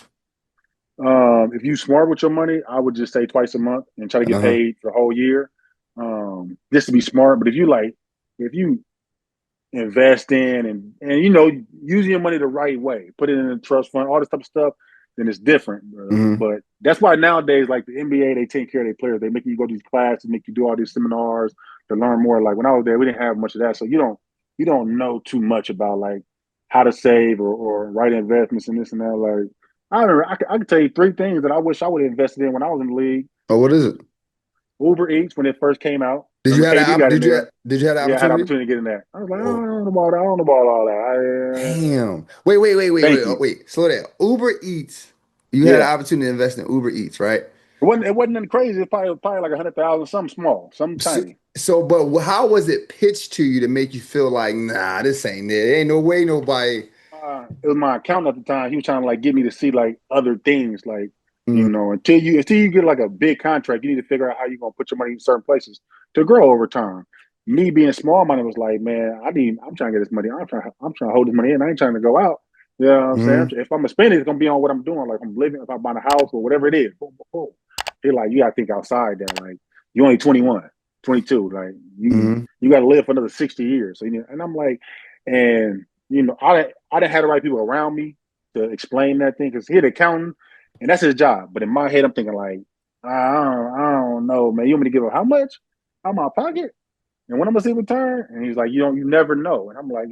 if you smart with your money, I would just say twice a month and try to get Uh-huh. paid for the whole year. Just to be smart. But if you invest in and using your money the right way, put it in a trust fund, all this type of stuff, then it's different. Hmm. But that's why nowadays, like the NBA, they take care of their players. They make you go to these classes, make you do all these seminars to learn more. Like when I was there, we didn't have much of that, so you don't know too much about like how to save or right investments and this and that. Like I can tell you three things that I wish I would have invested in when I was in the league. Oh, what is it? Uber Eats when it first came out. Did you Remember have KD got in there. did you have the Yeah, I had opportunity? opportunity to get in there. I was like, Oh, I don't know about that. I don't know about all that. damn. Thank Oh, you. wait. Slow down. Uber Eats. You had an Yeah. opportunity to invest in Uber Eats, right? It wasn't nothing crazy. It was probably like 100,000, something small, something So, tiny. but how was it pitched to you to make you feel like, nah, this ain't it? Ain't no way nobody. It was my accountant at the time. He was trying to like get me to see like other things, like Mm, until you get like a big contract, you need to figure out how you're gonna put your money in certain places to grow over time. Me being small money was like, man, I'm trying to get this money. I'm trying to hold this money in. I ain't trying to go out. You know what I'm saying? mm, If I'm gonna spend it, it's gonna be on what I'm doing. Like I'm living, if I'm buying a house or whatever it is. Boom, boom, boom. He like, you gotta think outside there. Like you only 21, 22. Like mm. you gotta live for another 60 years. So, and I'm like, and I didn't have the right people around me to explain that thing because he's an accountant and that's his job. But in my head, I'm thinking like, I don't know, man. You want me to give up how much out of my pocket? And when I'm gonna see return? And he's like, you never know. And I'm like,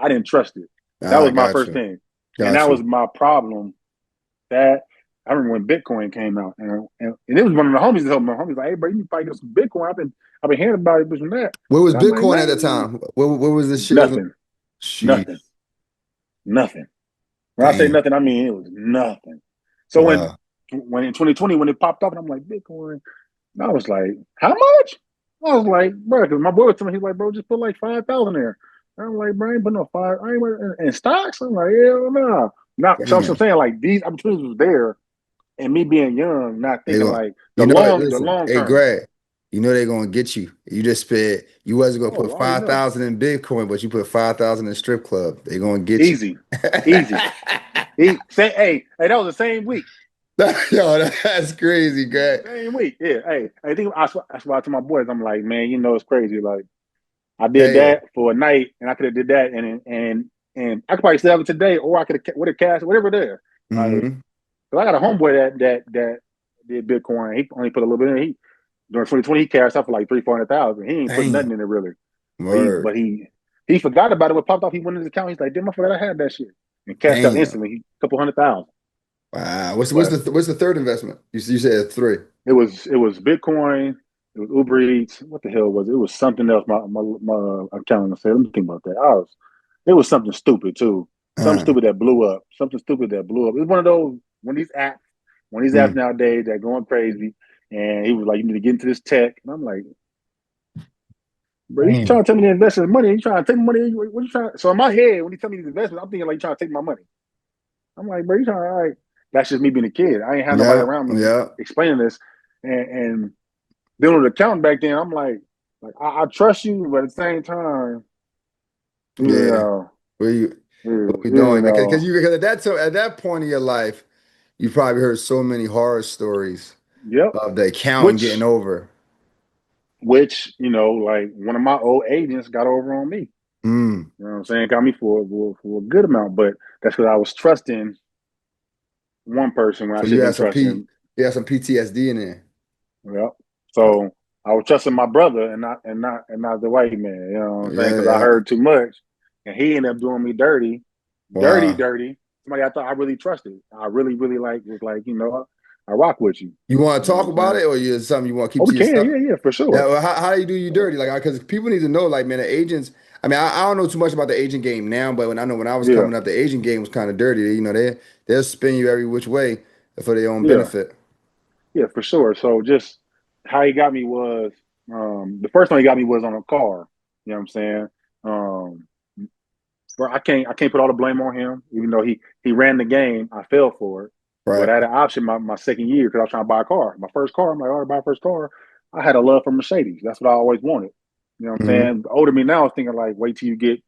I didn't trust it. That Ah, was my got first you. thing, and that Got was you. my problem. That I remember when Bitcoin came out, and it was one of the homies that helped me. My homies like, hey, bro, you need to get some Bitcoin. I've been hearing about it, this and that. Where was And I'm like, Bitcoin at the man, time? Where was this shit? nothing, nothing, Sheesh. nothing. When I say Damn. nothing, I mean it was nothing. So Wow. when in 2020 when it popped up, and I'm like Bitcoin, and I was like, how much? I was like, bro, because my boy was telling me, he's like, bro, just put like 5,000 there. And I'm like, bro, I ain't put no five. I ain't in stocks. I'm like, hell no. Not so I'm Damn. saying like these opportunities was there, and me being young, not They thinking going like the listen, long hey term. Greg, you know they're gonna get you. You just spent you wasn't gonna Oh, put I already know. 5,000 in Bitcoin, but you put 5,000 in strip club. They're gonna get you. Easy, easy. Hey, that was the same week. Yo, that's crazy, Greg. Same week. Yeah. Hey, I think that's why I told my boys, I'm like, man, it's crazy. Like I did Hey, that for a night, and I could have did that, and I could probably still have it today, or I could have with a cash, whatever it is. Like, mm-hmm, cause I got a homeboy that did Bitcoin. He only put a little bit in. He during 2020 he cashed out for like 300,000-400,000. He ain't put nothing damn, in it really, but he word, but he he forgot about it. What popped off, he went in his account. He's like, damn, I forgot I had that shit, and cashed out damn. instantly. A couple 100,000. Wow. But What's the third investment? You said three. it was Bitcoin. It was Uber Eats. What the hell was it? It was something else. My accountant said. Let me think about that. It was something stupid too. Something Uh, stupid that blew up. Something stupid that blew up. It's one of those when these apps mm, nowadays that going crazy. And he was like, "You need to get into this tech." And I'm like, "Bro, you Damn. trying to tell me to invest in money? You trying to take money? What you trying?" So in my head, when he tell me these investments, I'm thinking like, "You trying to take my money?" I'm like, "Bro, you trying to?" All right. That's just me being a kid. I ain't had nobody Yeah, around me yeah, explaining this, and dealing with accounting back then. I'm like I trust you, but at the same time, you yeah. know, What you what we you doing? Because know, you because at that point in your life, you probably heard so many horror stories yep. of the accountant getting Which over. like one of my old agents got over on me. Mm. You know what I'm saying? Got me for a good amount, but that's because I was trusting one person when I So should have been trusting. you had some PTSD in there. Yep. So I was trusting my brother and not the white man. You know what I'm saying? Yeah, Because I yeah. heard too much, and he ended up doing me dirty, dirty, Wow. dirty. Somebody I thought I really trusted. I really, really was like, I rock with you. You want to You know what talk I'm about saying? it, or you something you want to Oh, keep we to can. yourself? Yeah, yeah, for Yeah. sure. Well, how do you do you dirty? Like, because people need to know, like, man, the agents. I mean, I don't know too much about the agent game now, but when I was Yeah, coming up, the agent game was kind of dirty. They'll spin you every which way for their own yeah, benefit. yeah, for sure. So just how he got me was the first time he got me was on a car. You know what I'm saying? Um, Bro, I can't put all the blame on him, even though he ran the game. I fell for it, but Right. I had an option my second year because I was trying to buy a car. My first car, I'm like, all right, buy a first car. I had a love for Mercedes. That's what I always wanted. You know what I'm Mm-hmm. saying? The older me now is thinking like, wait till you get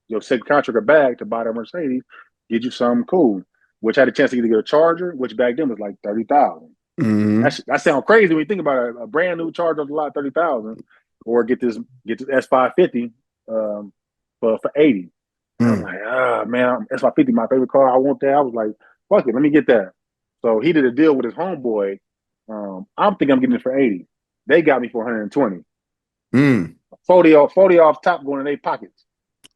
your second contract or bag to buy that Mercedes, get you something cool. Which had a chance to either get a Charger, which back then was like 30,000. Mm-hmm. That sounds crazy when you think about it. A brand new Charger of a lot 30,000, or get this S550 for 80. And I'm Mm. like, man, S550, my favorite car. I want that. I was like, fuck it, let me get that. So he did a deal with his homeboy. I'm thinking I'm getting it for 80. They got me for 120. Mm. 40 off top going in their pockets.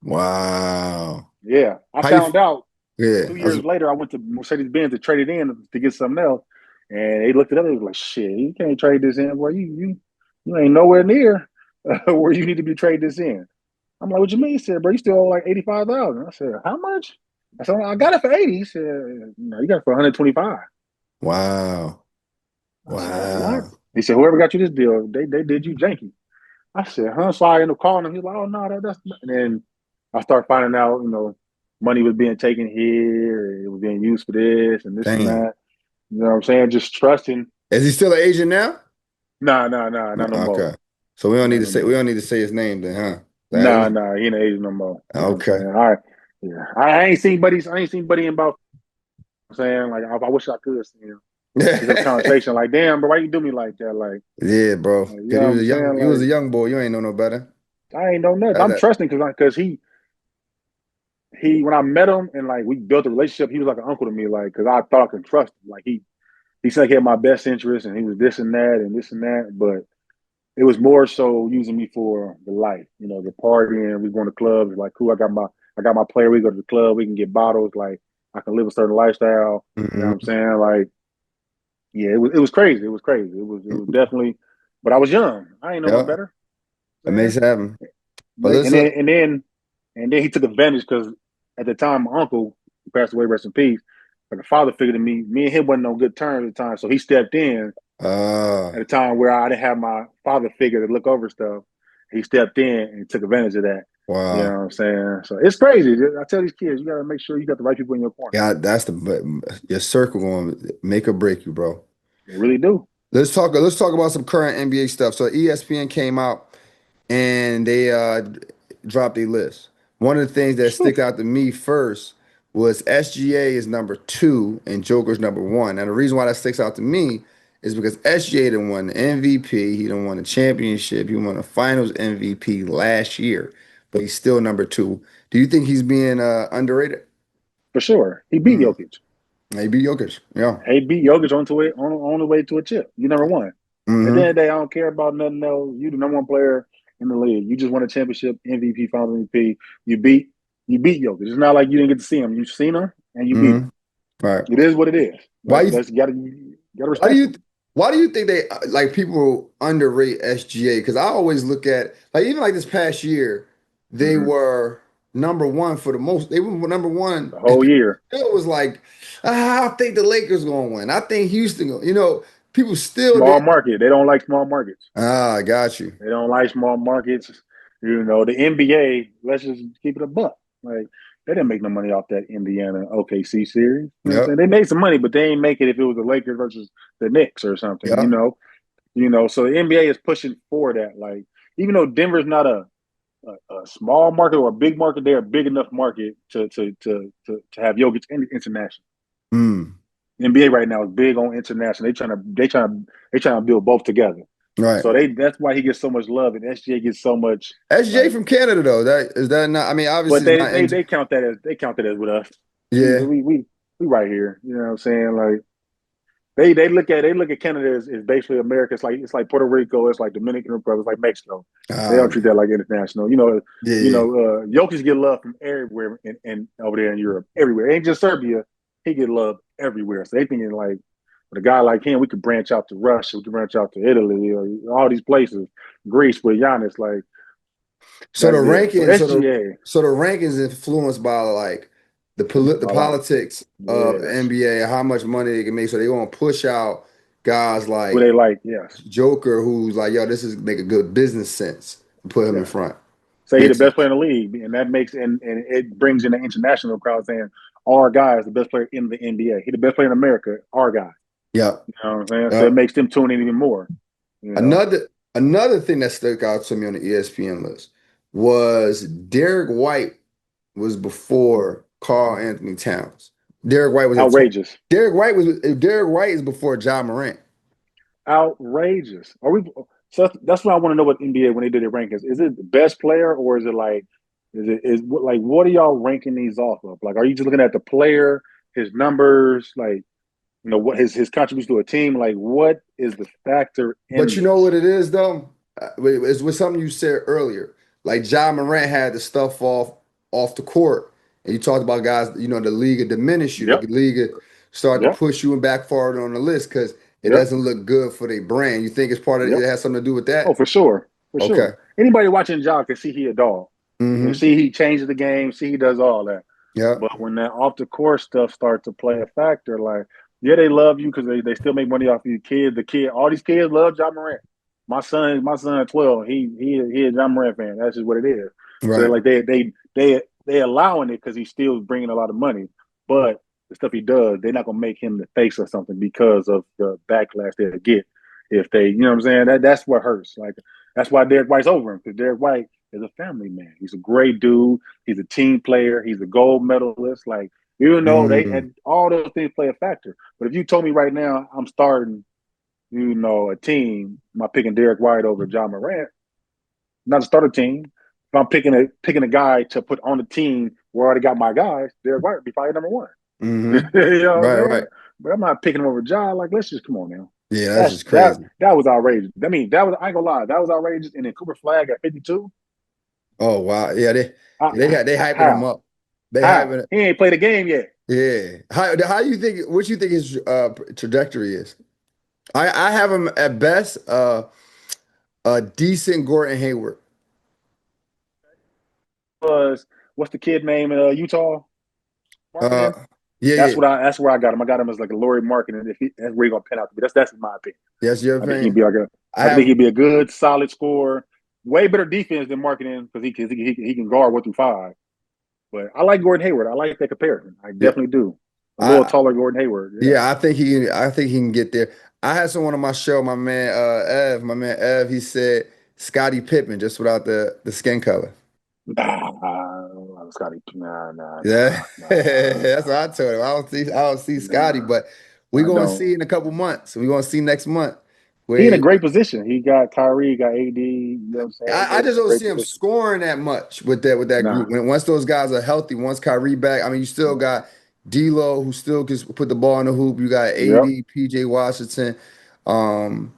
Wow. Yeah. I How you? found out Yeah. 2 years later, I went to Mercedes Benz to trade it in to get something else. And they looked it up. They was like, shit, you can't trade this in. Boy, you ain't nowhere near where you need to be trading this in. I'm like, what you mean? He said, bro, you still owe like 85,000. I said, how much? I said, I got it for 80. He said, no, you got it for 125. Wow. I said, what? Wow. He said, whoever got you this deal, they did you janky. I said, huh? So I ended up calling him. He's like, oh no, that's not. And then I started finding out, money was being taken here, it was being used for this and this and Damn. that. You know what I'm saying? Just trusting. Is he still an agent now? Nah, nah, nah, not no more. Okay. So Not no we more. don't need to say his name then, huh? Like, Nah, nah, he ain't an agent no more. You know what I'm okay. saying? All right. Yeah. I ain't seen Buddy in about I'm saying like I wish I could see him. Just have a conversation like, damn, bro, why you do me like that? Yeah, bro. You Cause know what I'm saying? he was a Like young boy. You ain't know no better. I ain't know nothing. I'm That trusting because he when I met him and like we built a relationship, he was like an uncle to me, like because I thought I could trust him. Like he said he had my best interest and he was this and that and this and that, but it was more so using me for the life, the partying. We going to clubs, like cool. I got my player. We go to the club. We can get bottles. Like I can live a certain lifestyle. You know what I'm hmm saying? Like yeah, it was crazy. It was crazy. It was definitely, but I was young. I ain't know no Yeah, better. it You know makes what it happen. I'm But saying? And listen, then and then and then he took advantage because at the time my uncle who passed away, rest in peace. Like a father figure to me and him wasn't on good terms at the time, so he stepped in uh, at a time where I didn't have my father figure to look over stuff. He stepped in and took advantage of that. You know wow. what I'm saying? So it's crazy. I tell these kids, you got to make sure you got the right people in your corner. Yeah, that's your circle going to make or break you, bro. They really do. Let's talk about some current NBA stuff. So ESPN came out and they dropped a list. One of the things that stick out to me first was SGA is number two and Joker's number one. And the reason why that sticks out to me is because SGA done won the MVP, he done won the championship, he won the Finals MVP last year, but he's still number two. Do you think he's being underrated? For sure. He beat Mm, Jokic. maybe Jokic. Yeah. He beat Jokic onto it on the way to a chip. You number one. At the end Mm-hmm. of the day, I don't care about nothing else. You the number one player in the league. You just won a championship, MVP, Finals MVP. You beat you beat Jokic. It's not like you didn't get to see him. You've seen him and you beat him. Mm-hmm. All right. It is what it is. Why you Let's gotta Why do respect you him. why do you think they like people underrate SGA? Because I always look at like even like this past year, they Mm-hmm. were number one for the most. They were number one, The and whole people year. still was like, I think the Lakers gonna win. I think Houston, people still Small did. market. They don't like small markets. Ah, I got you. They don't like small markets. The NBA, let's just keep it a buck. Like, they didn't make no money off that Indiana OKC series. You know what I'm saying? Yep. They made some money, but they ain't make it if it was the Lakers versus the Knicks or something, you Yep. know? So the NBA is pushing for that. Like, even though Denver's not a small market or a big market, they're a big enough market to have Jokic international. Mm, NBA right now is big on international. They trying to build both together. right. So that's why he gets so much love, and SGA gets so much SJ like. from Canada though. That is that not? I mean, But obviously it's they not. they they count that as with us. We Yeah. we we we right here. You know what I'm saying? Like they look at Canada as basically America. It's like Puerto Rico. It's like Dominican Republic. It's like Mexico. They Oh don't treat man. that like international. Yeah. Yeah. Jokic get love from everywhere and over there in Europe. Everywhere. It ain't just Serbia. He get love everywhere. So they thinking like with a guy like him, we could branch out to Russia. We could branch out to Italy or all these places. Greece with Giannis. Like So the that's there. So ranking, SGA. so the rankings influenced by like the A lot. politics of the Yes. NBA, how much money they can make. So they're gonna push out guys Who like they like? Yes. Joker, who's like, yo, this is make a good business sense. Put him in Yes. front. Say he the Makes best sense. player in the league, and that makes and it brings in the international crowd saying our guy is the best player in the NBA. He the best player in America. Our guy. Yep. You know what I'm saying? So it Yep. makes them tune in even more. You know. Another thing that stuck out to me on the ESPN list was Derek White was before Carl Anthony Towns. Derek White was at 20. Outrageous. Derek White is before John Morant. Outrageous. Are we? So that's what I want to know with NBA when they do their rankings. Is it the best player or is it like? What are y'all ranking these off of? Like, are you just looking at the player, his numbers, like what his contribution to a team? Like, what is the factor But in you know this? what it is though? It's with something you said earlier. Like John Morant had the stuff off the court, and you talked about guys. You know the league will diminish you. The Yep. league will start to Yep. push you back forward on the list because it Yep. doesn't look good for their brand. You think it's part of it Yep. has something to do with Oh, that? for sure. For Okay. sure. Anybody watching Ja can see he a dog. And Mm-hmm. see he changes the game, see he does all that. Yep. But when that off the court stuff starts to play a factor, like, yeah, they love you because they still make money off of you kids. All these kids love John Morant. My son 12, he a John Morant fan. That's just what it is. So Right. like they allowing it because he's still bringing a lot of money. But the stuff he does, they're not gonna make him the face or something because of the backlash they'll get if they, you know what I'm saying? That's what hurts. Like that's why Derek White's over him because Derek White is a family man. He's a great dude. He's a team player. He's a gold medalist. Like, even though they Mm, and all those things play a factor. But if you told me right now I'm starting, a team, am I picking Derek White over John Morant? Not to start a team. If I'm picking a guy to put on the team where I already got my guys, Derek White would be probably number one. you mm-hmm. know what I'm Right. saying? Right. But I'm not picking him over John. Like, let's just come on now. Yeah. That's That's just that crazy. that was outrageous. I mean, that was I ain't gonna lie, that was outrageous. And then Cooper Flag at 52. Oh wow. Yeah. They hyping him How? up. They How? hyping it. He ain't played a game yet. Yeah. How you think? What you think his trajectory is? I have him at best a decent Gordon Hayward. Was what's the kid name in Utah? Uh, Marketing. yeah, That's yeah. what I. That's where I got him. I got him as like a Laurie Marketing. That's where he gonna pan out to be. That's my opinion. That's your I think he'd opinion. be like a. I I think have he'd be a good, solid scorer. Way better defense than Marketing because he can guard 1 through 5. But I like Gordon Hayward. I like that comparison. I yeah. definitely do. A little I taller Gordon Hayward. Yeah. yeah. I think he can get there. I had someone on my show, my man Ev. He said Scottie Pippen just without the skin color. Nah, Scotty. Nah, nah, Yeah, nah, nah, that's what I told him. I don't see Scotty, nah. but we're I gonna don't. see in a couple months. We're gonna see next month. He in a Where great position. He got Kyrie, he got AD. You know what I'm saying? I He's just in a don't great see him position. scoring that much with that Nah, group. Once those guys are healthy, once Kyrie back, I mean, you still nah. got D'Lo who still can put the ball in the hoop. You got Yep. AD, PJ Washington, um,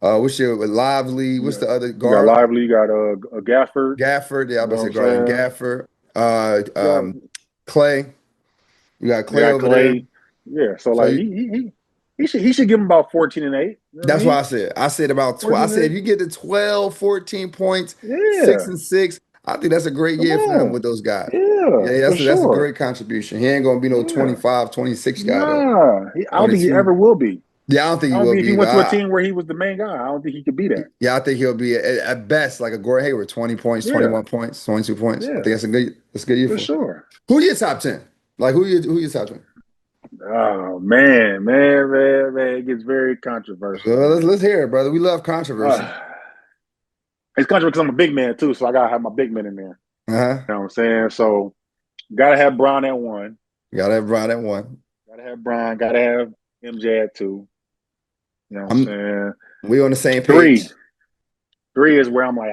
what's your Lively? What's Yeah. the other You got guard? Lively, you got Gafford. Gafford. Yeah, I'm You know about to what say I'm Garland saying? Gafford. You got Clay. You got you Clay got over there. Clay. Yeah. So So like he should give him about 14 and 8. You know what I that's why mean? I said. I said about 12. I 14 said and if you get to 12, 14 points, 8. six Yeah. and six, I think that's a great Come year for him on. with those guys. Yeah, Yeah, for that's a sure. great contribution. He ain't gonna be no Yeah. 25, 26 guy though. Nah. I don't think he 22. ever will be. Yeah, I don't think I he don't will think if he be. went to a team where he was the main guy, I don't think he could be that. Yeah, I think he'll be at best like a Gordon Hayward, 20 points, Yeah, 21 points, 22 points. I think yeah, that's a good year for for him. sure. Who your top 10? Like who your top 10? Oh man, it gets very controversial, Let's man. let's hear it, brother. We love controversy. Uh, it's controversial because I'm a big man too, so I gotta have my big men in there. Uh-huh. You know what I'm saying? So gotta have Bron at one. Gotta have Bron at one. Gotta have Bron. Gotta have MJ at two. You know what I'm I'm saying? we on the same Three. page. Three is where I'm like,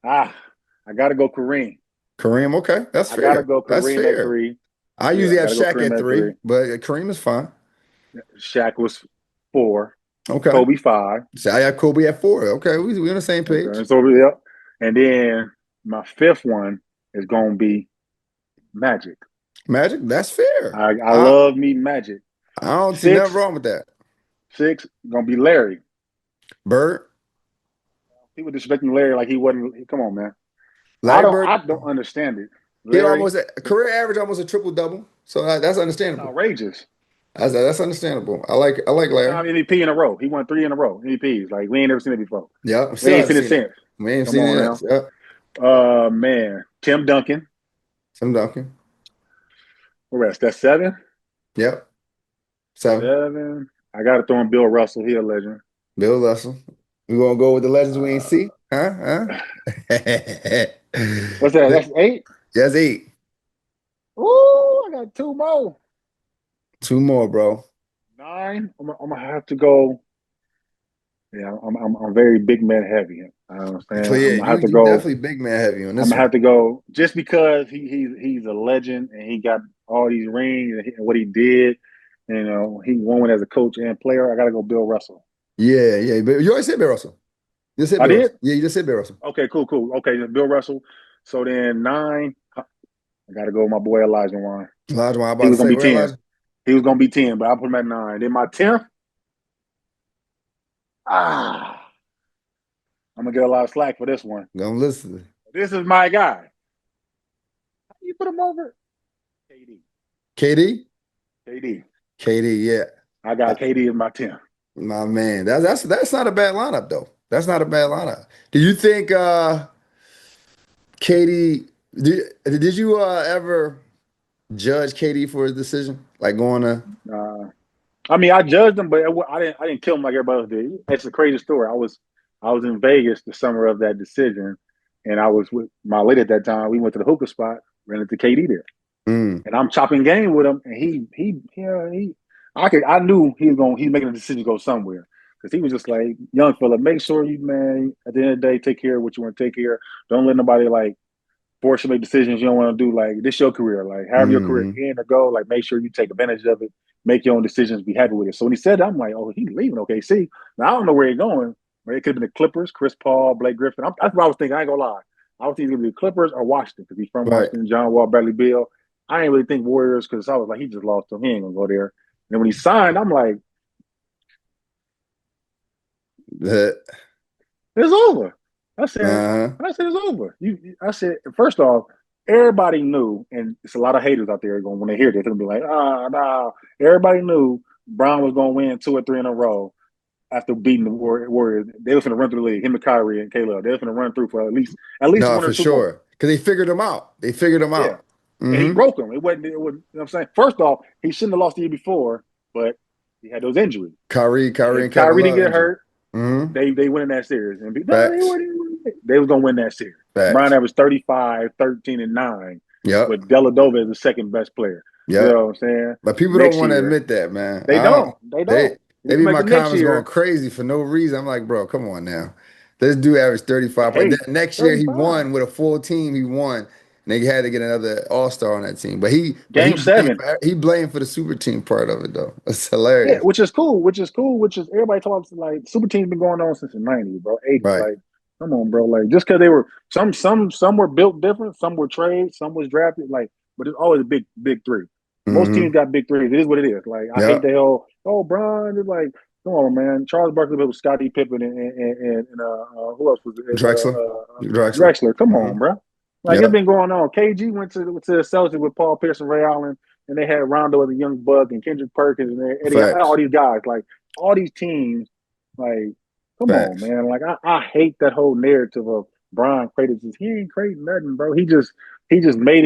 ah, I gotta go Kareem. Kareem, okay. That's I gotta fair. go That's Kareem at fair. three. I Yeah, usually I have gotta go Shaq Kareem at at three, three. but Kareem is fine. Shaq was four. Okay. Kobe five. So I have Kobe at four. Okay, we on the same Okay, page. so yep. And then my fifth one is gonna be Magic. Magic, that's fair. I I love me Magic. I don't see nothing Six, wrong with that. six gonna be Larry. Bird, People disrespecting Larry like he wasn't. Come on, man. Larry I Bird, don't understand it. he Larry, almost career average almost a triple double. So that's that's understandable. outrageous. That's understandable. I like Larry. Two-time MVP in a row. He won three in a row. MVPs. Like we ain't never seen it before. Yeah, We still ain't haven't seen it seen it. since. We ain't Come seen on it yet. now. Yeah, Man. Tim Duncan. Tim Duncan. The rest. That's seven. Yep, seven. Seven. I got to throw in Bill Russell. He a legend. Bill Russell. We gonna go with the legends we ain't Uh, see, huh? what's that? That's eight. That's eight. Ooh, I got two more. Two more, bro. Nine. I'm gonna have to go. Yeah, I'm very big man heavy. I'm saying I'm Yeah, gonna you have to you go. definitely big man heavy on I'm this gonna one. have to go just because he's a legend and he got all these rings and what he did. You know, he won as a coach and player. I gotta go Bill Russell. Yeah, yeah. But you already said Bill Russell. You just said I Bill did? Russell. Yeah, you just said Bill Russell. Okay, cool. Okay, Bill Russell. So then nine, I gotta go with my boy Elijah Wan. Elijah, I'm He about to was gonna say, be where 10. Elijah? He was gonna be 10, but I put him at nine. Then my 10th, ah, I'm gonna get a lot of slack for this one. Gonna listen. This is my guy. How do you put him over? KD. KD? KD. KD, yeah. I got Uh, KD in my 10. My man. That's not a bad lineup though. That's not a bad lineup. Do you think KD did you ever judge KD for his decision? Like going to Uh, I mean, I judged him, but I didn't kill him like everybody else did. It's a crazy story. I was in Vegas the summer of that decision, and I was with my lady at that time. We went to the hookah spot, ran into KD there, mm, and I'm chopping game with him, and I knew he's making a decision to go somewhere because he was just like, young fella, make sure you, man, at the end of the day, take care of what you want to take care of. Don't let nobody like force you to make decisions you don't want to do. Like this your career. Like have your career mm, end or go. Like make sure you take advantage of it. Make your own decisions. Be happy with it. So when he said that, I'm like, oh, he's leaving OKC. Now I don't know where he's going. But it could have been the Clippers, Chris Paul, Blake Griffin. That's what I was thinking. I ain't gonna lie. I was thinking it was the Clippers or Washington because he's from right. Washington. John Wall, Bradley Beal. I ain't really think Warriors because I was like, he just lost him. He ain't gonna go there. And then when he signed, I'm like, Uh, it's over. I said, uh-huh. I said it's over. I said, first off, everybody knew, and it's a lot of haters out there going when they hear this, they're gonna be like, nah. Everybody knew Brown was gonna win two or three in a row after beating the Warriors. They was gonna run through the league. Him and Kyrie and Caleb. They was gonna run through for at least No, one or for two more. sure. Because they figured him out. They figured him Yeah. out. And he Hmm. broke them. You know what I'm saying? First off, he shouldn't have lost the year before, but he had those injuries. Kyrie If and Kevin Kyrie didn't Love get injury. hurt, Hmm. they win in that series. And Facts. they was gonna win that series. Brown Facts. averaged 35, 13, and 9, Yep. with Deladova as the second best player. You know Yep. what I'm saying? But people don't Next want to year, admit that, man. they I don't. don't. They They don't. they You be come back my the next comments going year, crazy for no reason. I'm like, bro, come on now. This dude averaged 35 points. hey, Then next year he 35. won with a full team. He won. And they had to get another all-star on that team. But he Game blamed 7. for he blamed for the super team part of it though. It's Yeah, hilarious. which is everybody talks like super teams been going on since the 90s, bro, 80s. Right. Like, come on, bro. Like just because they were some were built different, some were trades, some was drafted, like, but it's always a big three. Most teams Mm-hmm. got big threes. It is what it is. Like I hate Yep. the hell, oh Brian, it's like, come on, man. Charles Barkley was Scottie Pippen and who else was it? Drexler. Drexler. Drexler. Come Hmm. on, bro. Like it's Yep. been going on. KG went to the Celtics with Paul Pierce and Ray Allen. and they had Rondo as a young buck and Kendrick Perkins and Eddie, all Facts. these guys, like all these teams, like come on, Facts. man. Like I hate that whole narrative of Brian created this. He ain't creating nothing, bro. He just made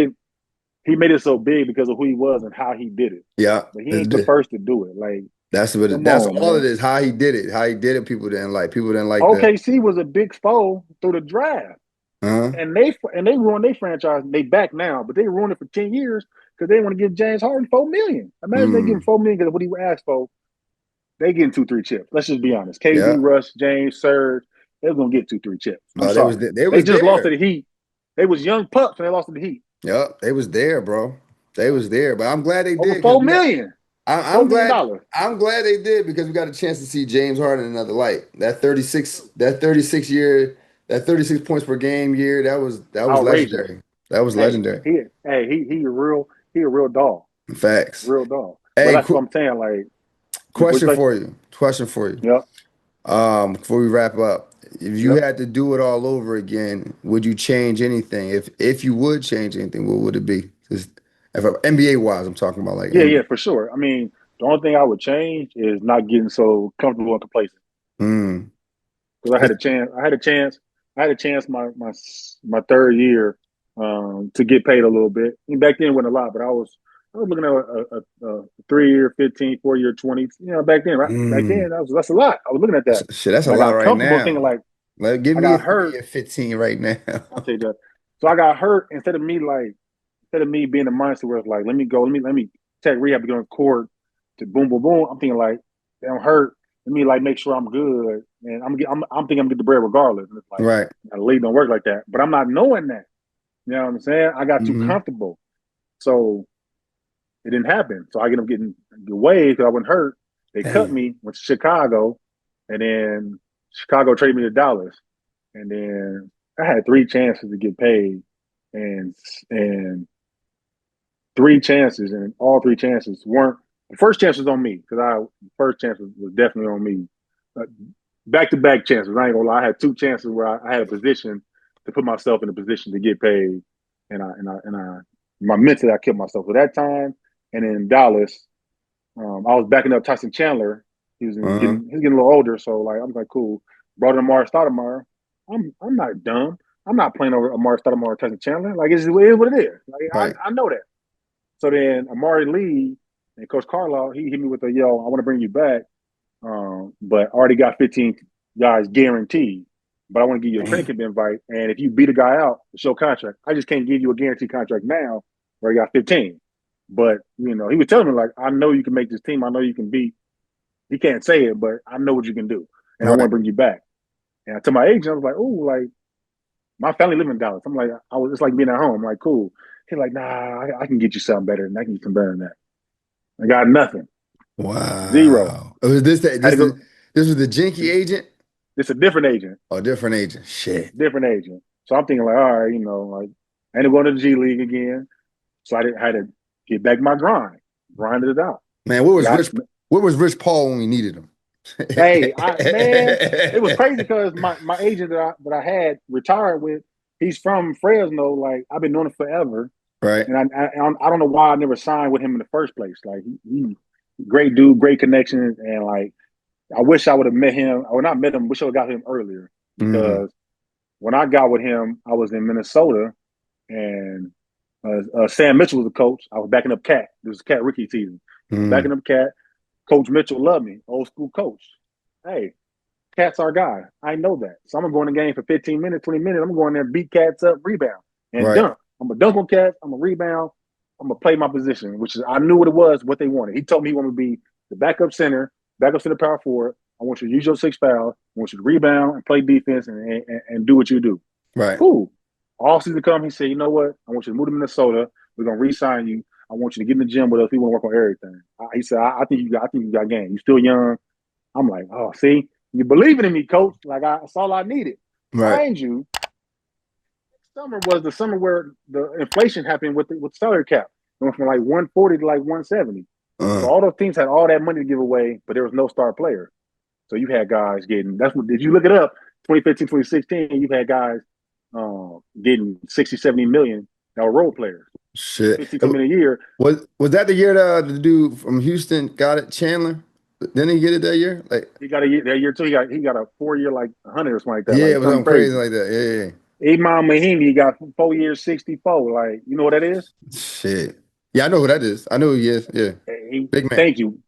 it so big because of who he was and how he did it. Yeah. But he ain't the first to do it. Like, come That's on, all it man. is. How he did it. How he did it. People didn't like that. OKC was a big foe through the draft. Uh-huh. And they ruined their franchise. They back now, but they ruined it for 10 years because they want to give James Harden $4 million. Imagine they give him Mm. $4 million because of what he asked for. They getting 2-3 chips. Let's just be honest. KD, Yeah. Russ, James, Serge, they're gonna get 2-3 chips. I'm No, sorry. they They was just lost to there. the Heat. They was young pups when they lost to the Heat Yep, they was there, bro. They was there. But I'm glad they over did because four we got million, I'm $4 million glad dollars. I'm glad they did because we got a chance to see James Harden in another light. That 36 year, that 36 points per game year, that was Outrageous. legendary. That was Hey, legendary. he a real dog, Facts. real dog. But Hey, that's what I'm saying. Like, what you question say? for you. Question for you. Yeah. Before we wrap up, if you Yep. had to do it all over again, would you change anything? If you would change anything, what would it be? Just if NBA wise, I'm talking about like Yeah, NBA. for sure. I mean, the only thing I would change is not getting so comfortable and complacent. Mm. Because I had a chance. I had a chance my third year to get paid a little bit. And back then it wasn't a lot, but I was looking at a 3 year, 15, 4 year, 20. You know, back then, right? Back Mm. then that's a lot. I was looking at that, Shit, that's a but I lot got right comfortable thinking now. like Like, give I me a got 3 hurt. and 15 right now. I'll tell you that. So I got hurt instead of me being the mindset where it's like, let me go, let me tech rehab to get on the court to boom, boom, boom. I'm thinking like, I'm hurt. Let me like make sure I'm good, and I'm thinking I'm gonna get the bread regardless. And it's like, Right. the league don't work like that. But I'm not knowing that. You know what I'm saying? I got too Hmm. comfortable, so it didn't happen. So I get them getting away because I wasn't hurt. They cut Damn. me, went to Chicago, and then Chicago traded me to Dallas, and then I had three chances to get paid, and three chances, and all three chances weren't. The first chance was on me because the first chance was definitely on me. Back to back chances. I ain't gonna lie. I had two chances where I had a position to put myself in a position to get paid, and my mentally I killed myself. At that time, and in Dallas, I was backing up Tyson Chandler. Uh-huh. He was getting a little older, so like I'm like cool. Brought in Amari Stoudemire. I'm not dumb. I'm not playing over Amari Stoudemire or Tyson Chandler. Like it is what it is. Like Right. I know that. So then Amari Lee and Coach Carlisle, he hit me with a yo, I want to bring you back, but I already got 15 guys guaranteed. But I want to give you a training Damn. camp invite, and if you beat a guy out, it's your contract. I just can't give you a guaranteed contract now, where you got 15. But he was telling me like, I know you can make this team. I know you can beat. He can't say it, but I know what you can do, and I want Right. to bring you back. And to my agent, I was like, oh, like my family live in Dallas. I'm like, I was just like being at home. I'm like, cool. He's like, nah, I can get you something better than that. I can get something better than that. I got nothing. Zero. Wow. Was this Had to go. this was the Jinky agent It's a different agent. or different agent? Shit. Different agent. So I'm thinking like, all right, like I ain't going to the G League again. So I had to get back my grind, grinded it out. Man, Got where was Rich Paul when we needed him? hey, man, it was crazy because my agent that I had retired with, he's from Fresno. Like I've been knowing him forever, Right. and I don't know why I never signed with him in the first place. Like he great dude, great connections, and like I wish I would have met him. I would not met him. Wish I would have got him earlier Mm. because when I got with him, I was in Minnesota, and Sam Mitchell was the coach. I was backing up Cat. This was Cat rookie season. I was backing Mm. up Cat. Coach Mitchell loved me, old school coach. Hey, Cat's our guy. I know that. So I'm gonna go in the game for 15 minutes, 20 minutes. I'm gonna go in there, beat Cats up, rebound, and Right. dunk. I'm gonna dunk on Cats. I'm gonna rebound. I'm gonna play my position, which is I knew what it was, what they wanted. He told me he wanted to be the backup center power forward. I want you to use your six fouls. I want you to rebound and play defense and do what you do. Right. Cool. All season come, he said, you know what? I want you to move to Minnesota. We're gonna re-sign you. I want you to get in the gym with us. We want to work on everything. He said, I think you got game. You're still young. I'm like, oh, see, you believing in me, coach. Like that's all I needed. Right. Mind you, summer was the summer where the inflation happened with salary cap. It went from like 140 to like 170. So Uh. all those teams had all that money to give away, but there was no star player. So you had guys getting that's what if you look it up, 2015, 2016, you've had guys getting 60, 70 million that were role players. Shit. 52 million a year. Was that the year the dude from Houston got it, Chandler? Didn't he get it that year? Like, He got a year that year too. He got a 4 year like 100 or something like that, yeah, like it was something something crazy crazy. like that. Yeah, Imam Mahimi got 4 years 64. Like you know what that is? yeah. Shit. Yeah, I know who that is. I know who he is. Yeah. He Big man. thank you,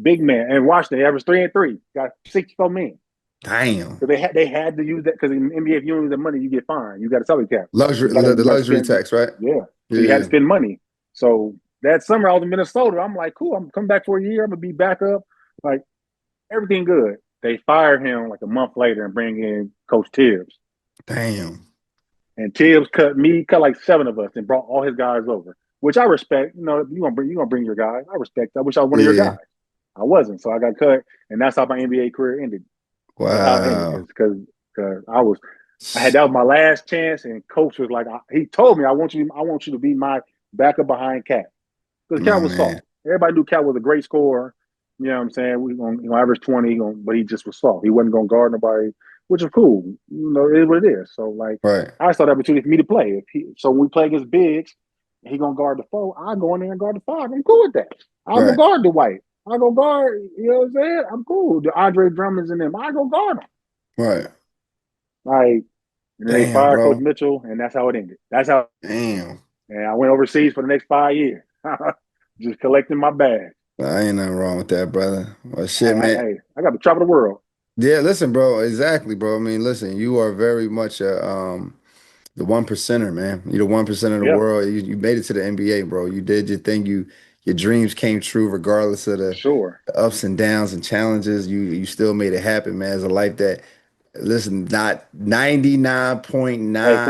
big man. And Washington averaged 3-3, got 64 million. Damn. So they had to use that because in the NBA, if you don't use that money, you get fined. You got a salary cap. Luxury, You got to the you got to luxury spend. tax, right? Yeah. So you had to Yeah. spend money. So that summer I was in Minnesota. I'm like, cool. I'm coming back for a year. I'm gonna be back up. Like everything good. They fired him like a month later and bring in Coach Tibbs. Damn. And Tibbs cut like seven of us and brought all his guys over, which I respect. You know, you gonna bring your guys. I respect that. I wish I was one of your Yeah. guys. I wasn't, so I got cut, and that's how my NBA career ended. That's how it ended Wow. because I had that was my last chance, and coach was like, he told me, I want you to be my backup behind Cat because My Cat was man. soft. Everybody knew Cat was a great scorer. You know what I'm saying? We gonna average 20, but he just was soft. He wasn't gonna guard nobody, which is cool. You know, it is what it is. So like, Right. I saw the opportunity for me to play. So when we play against bigs, he gonna guard the four. I go in there and guard the five. I'm cool with that. I'll go Right. guard the white. I go guard. You know what I'm saying? I'm cool. The Andre Drummonds and them. I go guard them. Right. Like, and then they Damn, fired Coach bro. Mitchell, and that's how it ended. That's how. Damn. And I went overseas for the next 5 years, just collecting my bag. I ain't nothing wrong with that, brother. Well, I, shit, I, man. I got the top of the world. Yeah, listen, bro. Exactly, bro. I mean, listen, you are very much the one percenter, man. You're the 1% of the Yeah, world. You made it to the NBA, bro. You did your thing. Your dreams came true regardless of for sure. the ups and downs and challenges. You still made it happen, man. It's a life that, listen, not Hey, come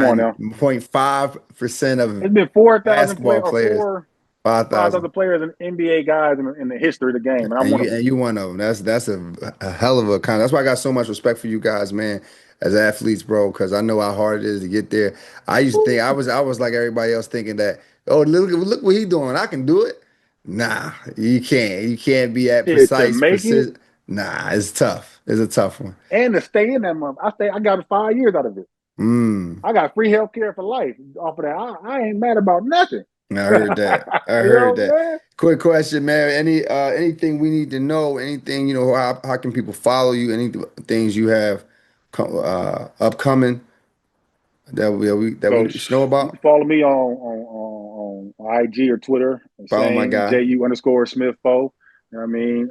on now. 99.5% of It's been 4,000 basketball players or players, 5,000 5,000. players and NBA guys in the history of the game, and I'm And one you of them. and you one of them. That's a hell of a con. That's why I got so much respect for you guys, man, as athletes, bro. Because I know how hard it is to get there. I used to think I was like everybody else, thinking that, oh, look what he doing. I can do it. Nah, you can't. You can't be at Shit, to precise make it precision. Nah, it's tough. It's a tough one. and to stay in that month, I got 5 years out of it. Mm. I got free health care for life off of that. I ain't mad about nothing. I You heard that. I know heard what I'm that. saying? Quick question, man. Anything we need to know? Anything, how can people follow you? Any things you have upcoming that we So should know you can about? follow me on IG or Twitter, Follow my same guy. JU_Smith Foe. You know what I mean?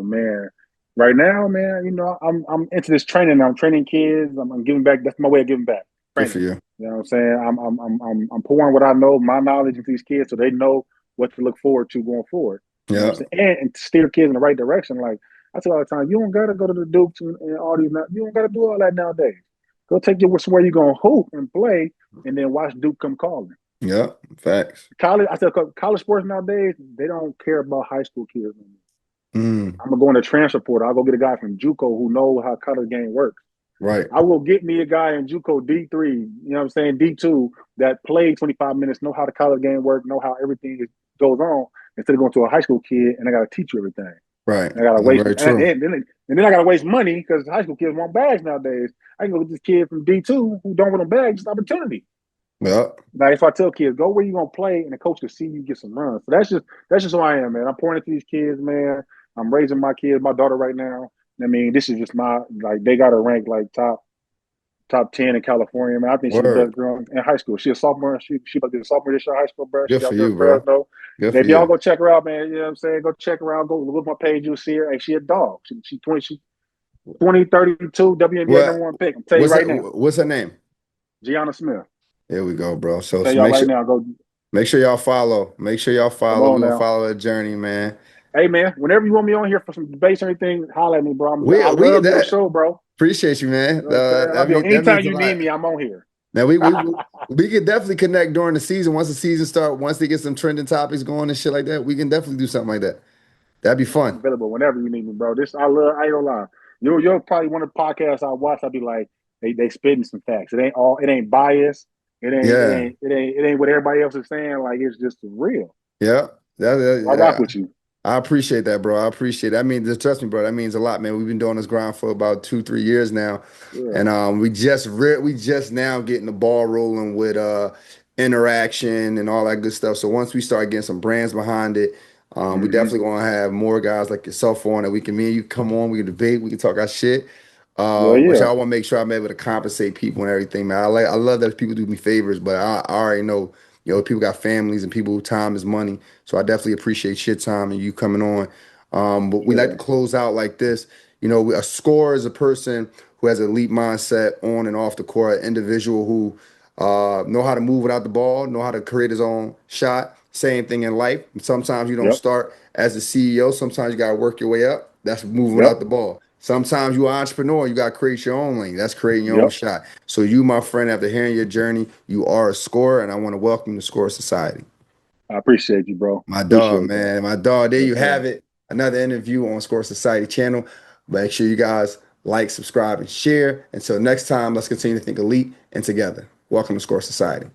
Man, right now, man, I'm into this training. I'm training kids. I'm giving back. That's my way of giving back. Good for Training. you. You know what I'm saying? I'm pouring what I know, my knowledge into these kids, so they know what to look forward to going forward. You know Yeah. what I'm saying? And to steer kids in the right direction. Like I tell all the time, you don't gotta go to the Dukes and all these. You don't gotta do all that nowadays. Go take you somewhere you're gonna hoop and play, and then watch Duke come calling. Yeah. Facts. College, I said, college sports nowadays they don't care about high school kids anymore. Mm. I'm gonna go in the transfer portal. I'll go get a guy from JUCO who knows how college game works. Right. I will get me a guy in JUCO D3, you know what I'm saying, D2 that played 25 minutes, know how the college game works, know how everything goes on, instead of going to a high school kid and I got to teach you everything. Right. And I got to waste, Very true. and then I got to waste money because high school kids want bags nowadays. I can go get this kid from D2 who don't want a bag, just opportunity. Yeah. Like if I tell kids, go where you gonna play, and the coach can see you get some runs. So that's just who I am, man. I'm pointing to these kids, man. I'm raising my kids, my daughter right now. I mean, this is just my like they got to rank like top 10 in California, man. I think she the best Word. girl in high school. She a sophomore. She about to be a sophomore this year in high school, bro. Good She for out there in you, bro. Fresno. Good for If y'all you. go check her out, man, you know what I'm saying? Go check her out. Go look at my page, you'll see her. Hey, she a dog. She 2032 WNBA number What? one pick. I'm tell you right now. What's her name? Gianna Smith. There we go, bro. So, Tell so y'all make right sure now, go make sure y'all follow. Make sure y'all come follow. We're on gonna now. follow that journey, man. Hey man, whenever you want me on here for some debates or anything, holler at me, bro. I We get love your that. show, bro. Appreciate you, man. You know what I'm saying? I'll be on That anytime means a you need lot. me, I'm on here. Now we could definitely connect during the season. Once the season start, once they get some trending topics going and shit like that, we can definitely do something like that. That'd be Man, I'm fun. available whenever you need me, bro. This I love. I ain't gonna lie. You're probably one of the podcasts I watch. I'll be like, they spitting some facts. It ain't biased. Yeah, It ain't what everybody else is saying. Like it's just real. yeah. So I rock with you. I appreciate that, bro. I appreciate it. I mean, just trust me, bro. That means a lot, man. We've been doing this grind for about 2, 3 years now, Yeah. and we just now getting the ball rolling with interaction and all that good stuff. So once we start getting some brands behind it, we Hmm. definitely want to have more guys like yourself on that we can, me and you come on, we can debate, we can talk our shit. Well, Which yeah, I want to make sure I'm able to compensate people and everything, man. I love that people do me favors, but I already know, people got families and people time is money. So I definitely appreciate your time and you coming on. But we like to yeah, close out like this. A scorer is a person who has an elite mindset on and off the court, an individual who know how to move without the ball, know how to create his own shot. Same thing in life. Sometimes you don't yep, start as a CEO. Sometimes you got to work your way up. That's moving yep, without the ball. Sometimes you're an entrepreneur. You got to create your own lane. That's creating your own yep. shot. So you, my friend, after hearing your journey, you are a scorer, and I want to welcome you to Score Society. I appreciate you, bro. My dog, Appreciate that. man. My dog. There Yes, you sir. have it. Another interview on Score Society channel. Make sure you guys like, subscribe, and share. Until next time, let's continue to think elite and together. Welcome to Score Society.